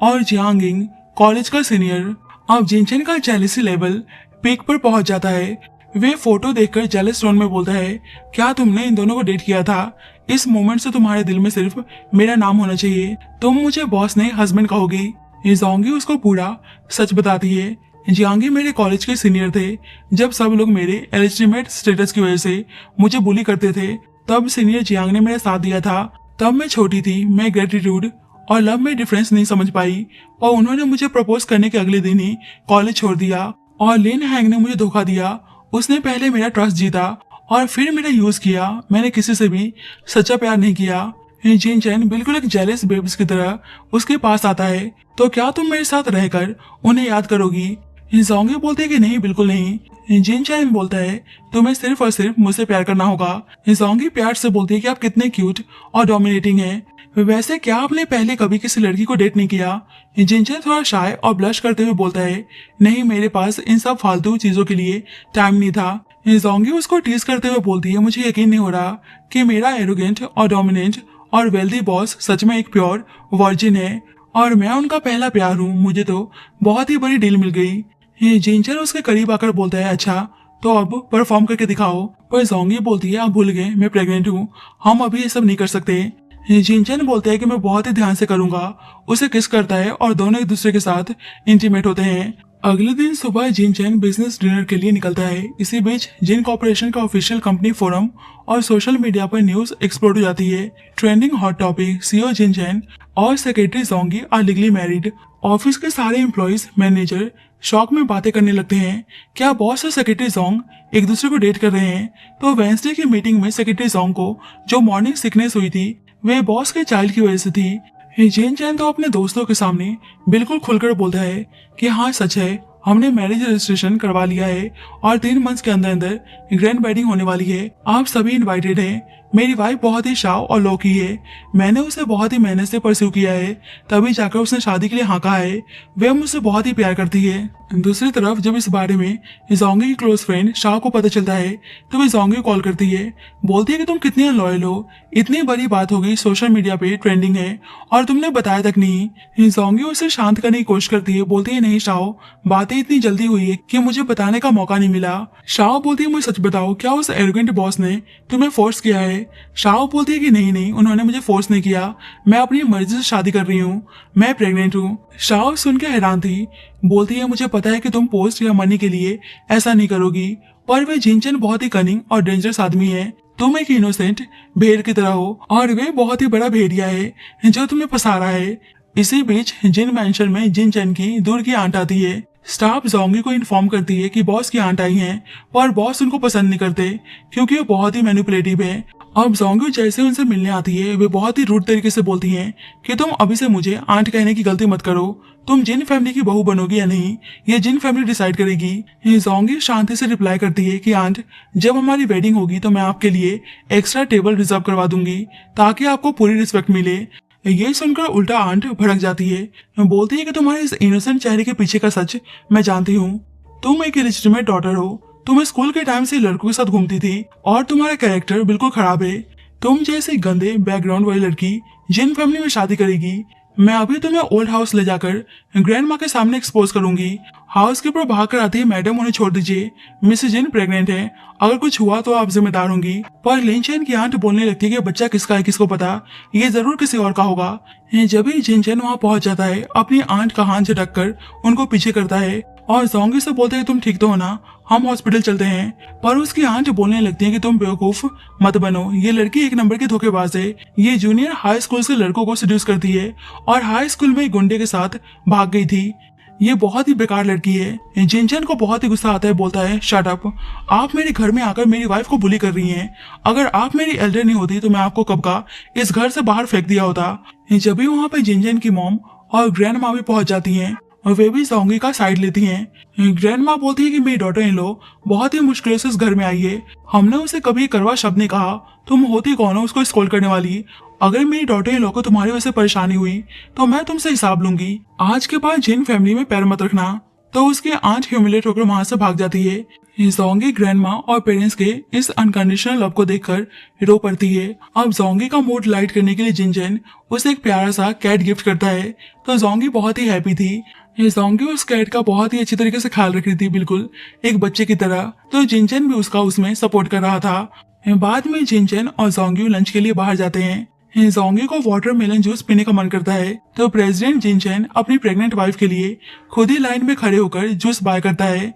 और जियांगिंग कॉलेज का सीनियर। अब जिनचैन का जेलसी लेवल पीक पर पहुंच जाता है। वे फोटो देखकर जेलस टोन में बोलता है, क्या तुमने इन दोनों को डेट किया था? इस मोमेंट से तुम्हारे दिल में सिर्फ मेरा नाम होना चाहिए, तुम मुझे बॉस नहीं हस्बैंड कहोगी। जोंगी उसको पूरा सच बताती है। जियांगी मेरे कॉलेज के सीनियर थे। जब सब लोग मेरे एलिस्टिमेट स्टेटस की वजह से मुझे बुली करते थे, तब सीनियर जियांग ने मेरा साथ दिया था। तब मैं छोटी थी, मैं ग्रेटिट्यूड और लव में डिफरेंस नहीं समझ पाई, और उन्होंने मुझे प्रपोज करने के अगले दिन ही कॉलेज छोड़ दिया। और लिन हैंग ने मुझे धोखा दिया, उसने पहले मेरा ट्रस्ट जीता और फिर मेरा यूज किया। मैंने किसी से भी सच्चा प्यार नहीं किया। जिनचैन बिल्कुल एक जेलस बेब्स की तरह उसके पास आता है, तो क्या तुम मेरे साथ रहकर उन्हें याद करोगी? जोंगी बोलते है कि नहीं, बिल्कुल नहीं। जिनचैन बोलता है, तुम्हें सिर्फ और सिर्फ मुझसे प्यार करना होगा। जोंगी प्यार से बोलती है कि आप कितने क्यूट और डोमिनेटिंग हैं। वैसे क्या आपने पहले कभी किसी लड़की को डेट नहीं किया? जिनचैन थोड़ा शाय और ब्लश करते हुए बोलता है, नहीं, मेरे पास इन सब फालतू चीजों के लिए टाइम नहीं था। जोंगी उसको टीज करते हुए बोलती है, मुझे यकीन नहीं हो रहा कि मेरा एरोगेंट और डोमिनेंट और वेल्दी बॉस सच में एक प्योर वर्जिन है और मैं उनका पहला प्यार हूँ। मुझे तो बहुत ही बड़ी डील मिल गई। जिनचैन उसके करीब आकर बोलता है, अच्छा तो अब परफॉर्म करके दिखाओ। पर जोंगी बोलती है, आप भूल गए मैं प्रेग्नेंट हूँ, हम अभी ये सब नहीं कर सकते। जिनचैन बोलता है कि मैं बहुत ही ध्यान से करूंगा। उसे किस करता है और दोनों एक दूसरे के साथ इंटीमेट होते हैं। अगले दिन सुबह जिनचैन बिजनेस डिनर के लिए निकलता है। इसी बीच जिन कॉर्पोरेशन का ऑफिशियल कंपनी फोरम और सोशल मीडिया पर न्यूज एक्सप्लोड हो जाती है। Trending hot topic, CEO Jinchan और secretary Jongi are legally married. Office के सारे एम्प्लॉइज, मैनेजर शॉक में बातें करने लगते हैं। क्या बॉस और सेक्रेटरी जोंग एक दूसरे को डेट कर रहे हैं? तो वेंसडे की मीटिंग में सेक्रेटरी जोंग को जो मॉर्निंग सिकनेस हुई थी वे बॉस के चाइल्ड की वजह से थी। जिनचैन तो अपने दोस्तों के सामने बिल्कुल खुलकर बोलता है कि हाँ सच है, हमने मैरिज रजिस्ट्रेशन करवा लिया है और 3 मंथ्स के अंदर अंदर ग्रैंड वेडिंग होने वाली है। आप सभी इनवाइटेड हैं। मेरी वाइफ बहुत ही शाव और लौकी है। मैंने उसे बहुत ही मेहनत से परस्यू किया है, तभी जाकर उसने शादी के लिए हाँ कहा है। वह मुझसे बहुत ही प्यार करती है। दूसरी तरफ जब इस बारे में जोंगी की क्लोज फ्रेंड शाह को पता चलता है तो वह जोंगी को कॉल करती है। बोलती है कि तुम कितनी अनलॉयल हो, इतनी बड़ी बात हो गई, सोशल मीडिया पे ट्रेंडिंग है और तुमने बताया तक नहीं। जोंगी उसे शांत करने की कोशिश करती है। बोलती है, नहीं शाह, बातें इतनी जल्दी हुई है कि मुझे बताने का मौका नहीं मिला। शाह बोलती है, मुझे सच बताओ, क्या उस एरोगेंट बॉस ने तुम्हें फोर्स किया है? है। शाओ बोलती है कि नहीं नहीं, उन्होंने मुझे फोर्स नहीं किया, मैं अपनी मर्जी से शादी कर रही हूँ, मैं प्रेग्नेंट हूँ। शाओ सुन के हैरान थी, बोलती है मुझे पता है कि तुम पोस्ट या मनी के लिए ऐसा नहीं करोगी, पर वे जिनचन बहुत ही कनिंग और डेंजरस आदमी है। तुम एक इनोसेंट भेड़ की तरह हो और वे बहुत ही बड़ा भेड़िया है जो तुम्हें फंसा रहा है। इसी बीच जिन मैंशन में जिनचन की दूर की आंट आती है। स्टाफ जोंगी को इन्फॉर्म करती है कि बॉस की आंट आई हैं, पर बॉस उनको पसंद नहीं करते क्योंकि वो बहुत ही मैनिपुलेटिव है। अब जोंगी जैसे उनसे मिलने आती है, वे बहुत ही रूड तरीके से बोलती हैं कि तुम अभी से मुझे आंट कहने की गलती मत करो, तुम जिन फैमिली की बहू बनोगी या नहीं ये जिन फैमिली डिसाइड करेगी। जोंगी शांति से रिप्लाई करती है कि आंट, जब हमारी वेडिंग होगी तो मैं आपके लिए एक्स्ट्रा टेबल रिजर्व करवा दूंगी ताकि आपको पूरी रिस्पेक्ट मिले। ये सुनकर उल्टा आंट भड़क जाती है, बोलती है कि तुम्हारे इस इनोसेंट चेहरे के पीछे का सच मैं जानती हूँ। तुम एक इलिजिटिमेट डॉटर हो, तुम स्कूल के टाइम से लड़कों के साथ घूमती थी और तुम्हारा कैरेक्टर बिल्कुल खराब है। तुम जैसी गंदे बैकग्राउंड वाली लड़की जिन फैमिली में शादी करेगी, मैं अभी तुम्हें ओल्ड हाउस ले जाकर ग्रैंड माँ के सामने एक्सपोज करूंगी। हाउस के ऊपर भाग कर आती है, मैडम उन्हें छोड़ दीजिए, मिसेस जिन प्रेग्नेंट है, अगर कुछ हुआ तो आप जिम्मेदार होंगी। पर लिनचेन की आंट बोलने लगती है कि बच्चा किसका है किसको पता, ये जरूर किसी और का होगा। जब ही जिनचेन वहाँ पहुंच जाता है, अपनी आंट का हाथ झटक कर उनको पीछे करता है और जोंगी से बोलते हैं तुम ठीक तो हो ना, हम हॉस्पिटल चलते हैं। पर उसकी आंट बोलने लगती है कि तुम बेवकूफ मत बनो, ये लड़की एक नंबर की धोखेबाज है, ये जूनियर हाई स्कूल से लड़कों को सेड्यूस करती है और हाई स्कूल में एक गुंडे के साथ भाग गई थी, ये बहुत ही बेकार लड़की है। जिनचन को बहुत ही गुस्सा आता है, बोलता है शट अप, आप मेरे घर में आकर मेरी वाइफ को बुली कर रही हैं, अगर आप मेरी एल्डर नहीं होती तो मैं आपको कब का इस घर से बाहर फेंक दिया होता। जब भी वहाँ पे जिनचन की मॉम और ग्रैंड माँ भी पहुंच जाती हैं और वे भी जोंगी का साइड लेती हैं। ग्रैंड माँ बोलती है कि मेरी डॉटर इन लो बहुत ही मुश्किल से इस घर में आई है, हमने उसे कभी करवा शब्द नहीं कहा, तुम होती कौन हो उसको स्कॉल करने वाली, अगर मेरी डॉटर इन लो को तुम्हारी वजह से परेशानी हुई तो मैं तुमसे हिसाब लूंगी, आज के बाद जिन फैमिली में पैर मत रखना। तो उसकी आंट ह्यूमिलेट होकर वहां से भाग जाती है। जोंगी ग्रैंडमा और पेरेंट्स के इस अनकंडीशनल लव को देखकर रो पड़ती है। अब जोंगी का मूड लाइट करने के लिए जिनचन उसे एक प्यारा सा कैट गिफ्ट करता है, तो जोंगी बहुत ही हैप्पी थी। जोंगी उस कैट का बहुत ही अच्छी तरीके से ख्याल रख रही थी, बिल्कुल एक बच्चे की तरह, तो जिनचन भी उसका उसमें सपोर्ट कर रहा था। बाद में जिनचन और जोंगी लंच के लिए बाहर जाते हैं। जोंगी को वाटरमेलन जूस पीने का मन करता है, तो प्रेसिडेंट जिनचन अपनी प्रेग्नेंट वाइफ के लिए खुद ही लाइन में खड़े होकर जूस बाय करता है।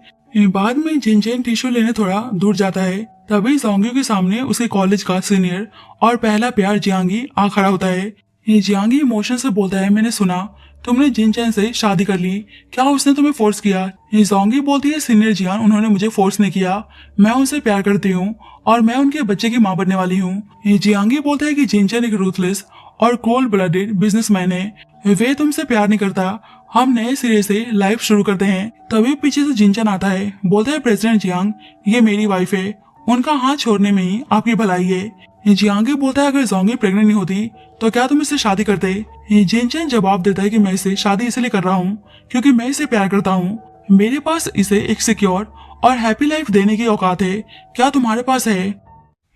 बाद में जिनचन टिश्यू लेने थोड़ा दूर जाता है, तभी जोंगी के सामने उसके कॉलेज का सीनियर और पहला प्यार जियांगी आ खड़ा होता है। जियांगी इमोशन से बोलता है, मैंने सुना तुमने जिनचन से शादी कर ली, क्या उसने तुम्हें फोर्स किया? जोंगी बोलती है, सीनियर जियान, उन्होंने मुझे फोर्स नहीं किया, मैं उनसे प्यार करती हूँ और मैं उनके बच्चे की माँ बनने वाली हूँ। जियांगी बोलता है कि जिनचन एक रूथलेस और कोल्ड ब्लडेड बिजनेसमैन है, वे तुमसे प्यार नहीं करता, हम नए सिरे से लाइफ शुरू करते हैं। तभी पीछे से जिनचन आता है, बोलता है प्रेसिडेंट जियांग, ये मेरी वाइफ है, उनका हाथ छोड़ने में ही आपकी भलाई है। जियांगी बोलता है, अगर जोंगी प्रेग्नेंट नहीं होती तो क्या तुम इससे शादी करते? जिनचन जवाब देता है कि मैं इसे शादी इसलिए कर रहा हूँ क्योंकि मैं इसे प्यार करता हूँ, मेरे पास इसे एक सिक्योर और हैप्पी लाइफ देने की औकात है, क्या तुम्हारे पास है?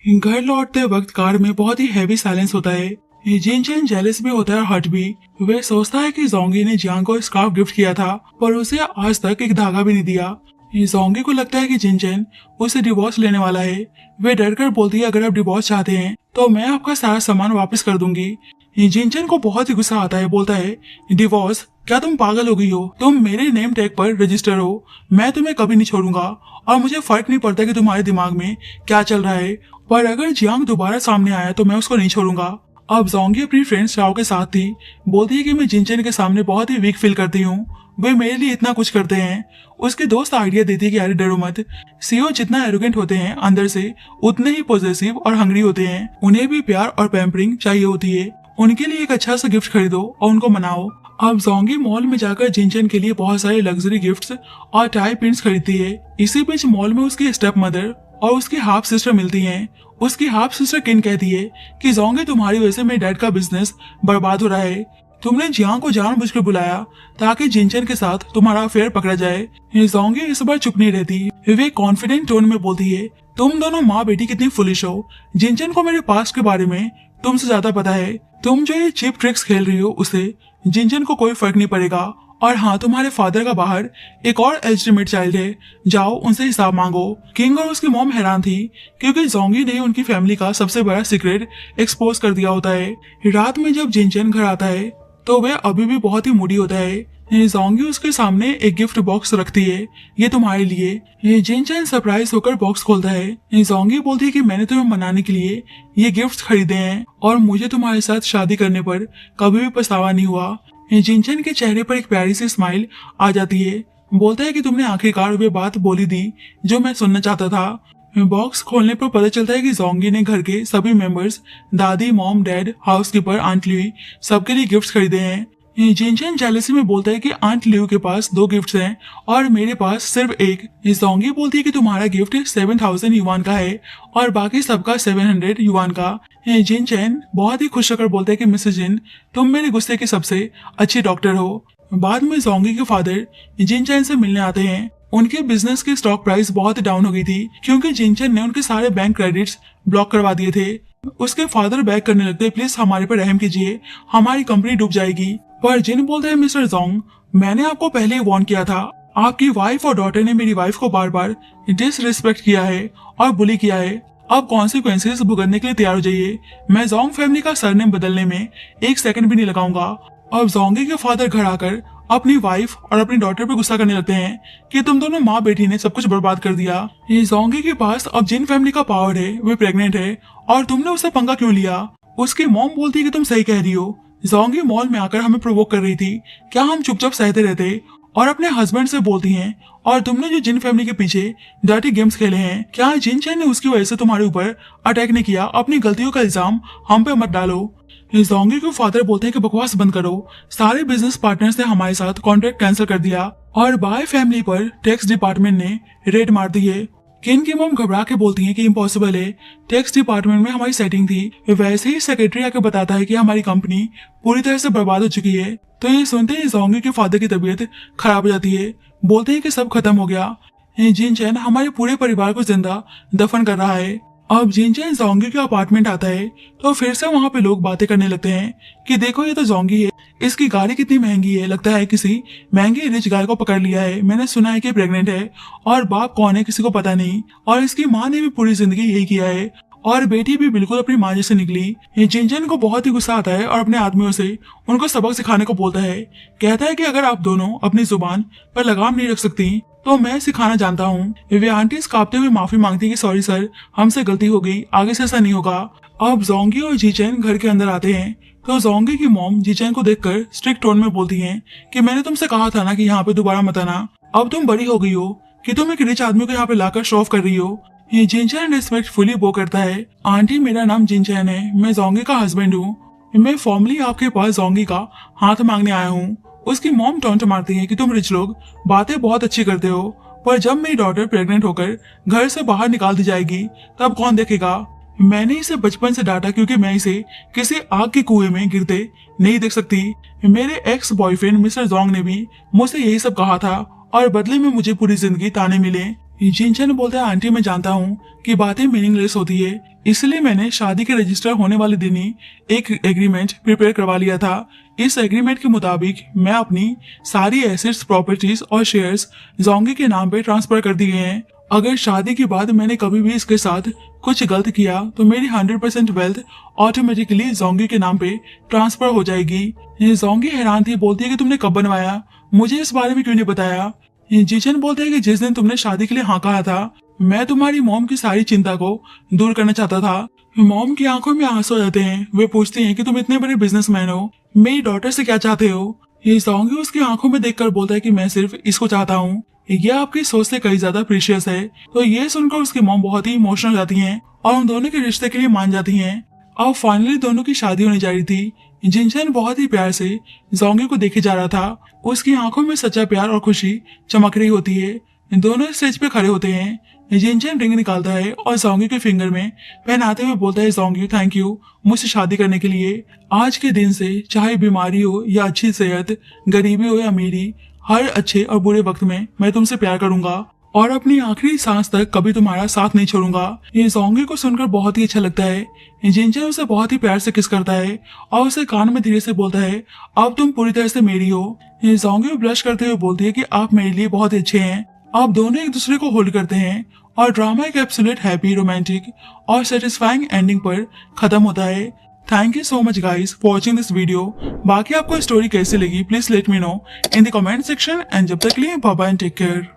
घर लौटते वक्त कार में बहुत ही हैवी साइलेंस होता है। जिनचन जेलस भी होता है और हर्ट भी। वे सोचता है कि जोंगी ने जियांग को स्कार्फ गिफ्ट किया था पर उसे आज तक एक धागा भी नहीं दिया। जोंगी को लगता है कि जिनचन उसे डिवोर्स लेने वाला है। वे डर कर बोलती है, अगर आप डिवोर्स चाहते हैं तो मैं आपका सारा सामान वापस कर दूंगी। जिनचन को बहुत ही गुस्सा आता है, बोलता है, डिवोर्स? क्या तुम पागल हो गई हो? तुम मेरे नेम टैग पर रजिस्टर हो, मैं तुम्हें कभी नहीं छोड़ूंगा और मुझे फर्क नहीं पड़ता कि तुम्हारे दिमाग में क्या चल रहा है, पर अगर जियांग दोबारा सामने आया तो मैं उसको नहीं छोड़ूंगा। अब जोंगी अपनी फ्रेंड शाओ के साथ थी, बोलती है कि मैं जिनचन के सामने बहुत ही वीक फील करती हूँ, वे मेरे लिए इतना कुछ करते हैं। उसके दोस्त आइडिया देती है कि अरे डरो मत, सीओ जितना एरोगेंट होते हैं अंदर से उतने ही पॉजिटिव और हंग्री होते हैं, उन्हें भी प्यार और पैम्परिंग चाहिए होती है, उनके लिए एक अच्छा सा गिफ्ट खरीदो और उनको मनाओ। अब जोंगी मॉल में जाकर जिनचन के लिए बहुत सारे लग्जरी गिफ्ट्स और टाई पिन्स खरीदती है। इसी बीच मॉल में उसकी स्टेप मदर और उसकी हाफ सिस्टर मिलती हैं। उसकी हाफ सिस्टर किन कहती है कि जोंगी तुम्हारी वजह से मेरे डैड का बिजनेस बर्बाद हो रहा है, तुमने जियांग को जानबूझकर बुलाया ताकि जिनचन के साथ तुम्हारा अफेयर पकड़ा जाए। जोंगी इस बार चुप नहीं रहती, वे कॉन्फिडेंट टोन में बोलती है, तुम दोनों माँ बेटी कितनी फुलिश हो, जिनचन को मेरे पास्ट के बारे में तुमसे ज्यादा पता है, तुम जो ये चिप ट्रिक्स खेल रही हो उसे जिनचन को कोई फर्क नहीं पड़ेगा और हाँ, तुम्हारे फादर का बाहर एक और एलिजिटिमेट चाइल्ड है, जाओ उनसे हिसाब मांगो। किंग और उसकी मॉम हैरान थी क्योंकि जोंगी ने उनकी फैमिली का सबसे बड़ा सीक्रेट एक्सपोज कर दिया होता है। रात में जब जिनचैन घर आता है तो वह अभी भी बहुत ही मूडी होता है। जोंगी उसके सामने एक गिफ्ट बॉक्स रखती है, ये तुम्हारे लिए। जिनचैन सरप्राइज होकर बॉक्स खोलता है। जोंगी बोलती है कि मैंने तुम्हें मनाने के लिए ये गिफ्ट खरीदे हैं और मुझे तुम्हारे साथ शादी करने पर कभी भी पछतावा नहीं हुआ। जिनचैन के चेहरे पर एक प्यारी सी स्माइल आ जाती है। बोलता है कि तुमने आखिरकार वे बात बोली दी जो मैं सुनना चाहता था। बॉक्स खोलने पर पता चलता है कि जोंगी ने घर के सभी मेंबर्स, दादी, mom, dad, housekeeper, aunt Louie, सबके लिए गिफ्ट्स खरीदे हैं। जिनचैन जेलसी में बोलता है कि आंट ल्यू के पास 2 गिफ्ट्स हैं और मेरे पास सिर्फ एक। जोंगी बोलती है कि तुम्हारा गिफ्ट 7000 युआन का है और बाकी सबका 700 युआन का। जिनचैन बहुत ही खुश होकर बोलता है कि मिसेस जिन, तुम मेरे गुस्से के सबसे अच्छे डॉक्टर हो। बाद में जोंगी के फादर जिनचैन से मिलने आते हैं। उनके बिजनेस की स्टॉक प्राइस बहुत डाउन हो गई थी क्योंकि जिनचैन ने उनके सारे बैंक क्रेडिट्स ब्लॉक करवा दिए थे। उसके फादर बैक करने लगते, प्लीज हमारे पर रहम कीजिए, हमारी कंपनी डूब जाएगी। पर जिन बोलते हैं, मिस्टर जोंग, मैंने आपको पहले ही वार्न किया था। आपकी वाइफ और डॉटर ने मेरी वाइफ को बार बार डिसरिस्पेक्ट किया है और बुली किया है। अब कॉन्सिक्वेंसेस भुगतने के लिए तैयार हो जाइए। मैं जोंग फैमिली का सरनेम बदलने में 1 सेकंड भी नहीं लगाऊंगा। अब जोंगी के फादर घर आकर अपनी वाइफ और अपनी डॉटर पे गुस्सा करने लगते हैं कि तुम दोनों माँ बेटी ने सब कुछ बर्बाद कर दिया। ये जोंगी के पास अब जिन फैमिली का पावर है, वे प्रेग्नेंट है और तुमने उससे पंगा क्यों लिया? उसकी मॉम बोलती है कि तुम सही कह रही हो, जोंगी मॉल में आकर हमें प्रोवोक कर रही थी, क्या हम चुपचाप सहते रहते? और अपने हस्बैंड से बोलती हैं, और तुमने जो जिन फैमिली के पीछे डर्टी गेम्स खेले हैं, क्या जिन चैन ने उसकी वजह से तुम्हारे ऊपर अटैक नहीं किया? अपनी गलतियों का इल्जाम हम पे मत डालो। जोंगी के फादर बोलते हैं कि बकवास बंद करो, सारे बिजनेस पार्टनर्स ने हमारे साथ कॉन्ट्रैक्ट कैंसिल कर दिया और बाय फैमिली पर टैक्स डिपार्टमेंट ने रेड मार दी है। किन की मॉम घबरा के बोलती है कि इम्पॉसिबल है, टैक्स डिपार्टमेंट में हमारी सेटिंग थी। वैसे ही सेक्रेटरी आके बताता है कि हमारी कंपनी पूरी तरह से बर्बाद हो चुकी है। तो ये सुनते ही जोंगी के फादर की तबीयत खराब हो जाती है। बोलते हैं कि सब खत्म हो गया, जिन चैन हमारे पूरे परिवार को जिंदा दफन कर रहा है। अब जिन चैन जोंगी के अपार्टमेंट आता है तो फिर से वहाँ पे लोग बातें करने लगते हैं कि देखो ये तो जोंगी है, इसकी गाड़ी कितनी महंगी है, लगता है किसी महंगी रिच गाय को पकड़ लिया है। मैंने सुना है कि प्रेग्नेंट है और बाप कौन है किसी को पता नहीं, और इसकी माँ ने भी पूरी जिंदगी यही किया है और बेटी भी बिल्कुल अपनी माँ जैसे निकली। जिनचैन को बहुत ही गुस्सा आता है और अपने आदमियों से उनको सबक सिखाने को बोलता है। कहता है कि अगर आप दोनों अपनी जुबान पर लगाम नहीं रख सकती तो मैं सिखाना जानता हूँ। वे आंटीज कांपते हुए माफी मांगती कि सॉरी सर, हमसे गलती हो गई, आगे से ऐसा नहीं होगा। अब जोंगी और जीचैन घर के अंदर आते हैं तो जोंगी की मॉम जीचैन को देखकर स्ट्रिक्ट टोन में बोलती हैं कि मैंने तुमसे कहा था ना कि यहाँ पे दोबारा मत आना। अब तुम बड़ी हो गई हो कि तुम एक रिच आदमी को यहाँ पे लाकर शो ऑफ कर रही हो। ये जिनचैन रिस्पेक्टफुली वो करता है, आंटी मेरा नाम जिनचैन है, मैं जोंगी का हस्बैंड हूँ, मैं फॉर्मली आपके पास जोंगी का हाथ मांगने आया हूँ। उसकी मॉम टॉन्ट मारती है कि तुम रिच लोग बातें बहुत अच्छी करते हो, पर जब मेरी डॉटर प्रेग्नेंट होकर घर से बाहर निकाल दी जाएगी तब कौन देखेगा? मैंने इसे बचपन से डांटा क्योंकि मैं इसे किसी आग के कुएं में गिरते नहीं देख सकती। मेरे एक्स बॉयफ्रेंड मिस्टर जोंग ने भी मुझसे यही सब कहा था और बदले में मुझे पूरी जिंदगी ताने मिले। जिनचैन बोलता है, आंटी मैं जानता हूँ कि बातें मीनिंगलेस होती है, इसलिए मैंने शादी के रजिस्टर होने वाले दिन ही एक एग्रीमेंट प्रिपेयर करवा लिया था। इस एग्रीमेंट के मुताबिक मैं अपनी सारी एसेट्स, प्रॉपर्टीज और शेयर्स जोंगी के नाम पे ट्रांसफर कर दिए हैं। अगर शादी के बाद मैंने कभी भी इसके साथ कुछ गलत किया तो मेरी 100% वेल्थ ऑटोमेटिकली जोंगी के नाम पे ट्रांसफर हो जाएगी। जोंगी हैरान थी, बोलती है कि तुमने कब बनवाया, मुझे इस बारे में क्यों नहीं बताया? जीचैन बोलते हैं कि जिस दिन तुमने शादी के लिए हाँ कहा था, मैं तुम्हारी मॉम की सारी चिंता को दूर करना चाहता था। मॉम की आंखों में आंसू आ जाते हैं। वे पूछती हैं कि तुम इतने बड़े बिजनेसमैन हो, मेरी डॉटर से क्या चाहते हो? ये जोंगी उसकी आंखों में देखकर बोलता है कि मैं सिर्फ इसको चाहता हूँ, ये आपकी सोच से कई ज्यादा प्रीशियस है। तो ये सुनकर उसकी मॉम बहुत ही इमोशनल जाती हैं और उन दोनों के रिश्ते के लिए मान जाती हैं। अब फाइनली दोनों की शादी होने जा रही थी। जिनचैन बहुत ही प्यार से जोंगी को देखे जा रहा था, उसकी आंखों में सच्चा प्यार और खुशी चमक रही होती है। दोनों स्टेज पे खड़े होते हैं। जिनचैन रिंग निकालता है और जोंगी के फिंगर में पहनाते हुए बोलता है, जोंगी थैंक यू मुझसे शादी करने के लिए। आज के दिन से चाहे बीमारी हो या अच्छी सेहत, गरीबी हो या अमीरी, हर अच्छे और बुरे वक्त में मैं तुमसे प्यार करूंगा और अपनी आखिरी सांस तक कभी तुम्हारा साथ नहीं छोड़ूंगा। ये जोंगी को सुनकर बहुत ही अच्छा लगता है। जिंजर उसे बहुत ही प्यार से किस करता है और उसे कान में धीरे से बोलता है, अब तुम पूरी तरह से मेरी हो। ये जोंगी ब्लश करते हुए बोलती है कि आप मेरे लिए बहुत ही अच्छे हैं। आप दोनों एक दूसरे को होल्ड करते हैं और ड्रामा एक एब्सोल्यूट हैप्पी, रोमांटिक और सेटिस्फाइंग एंडिंग पर खत्म होता है। Thank you so much guys for watching this video. बाकी आपको स्टोरी कैसी लगी please let me know in the comment section and जब तक के लिए bye bye and take care.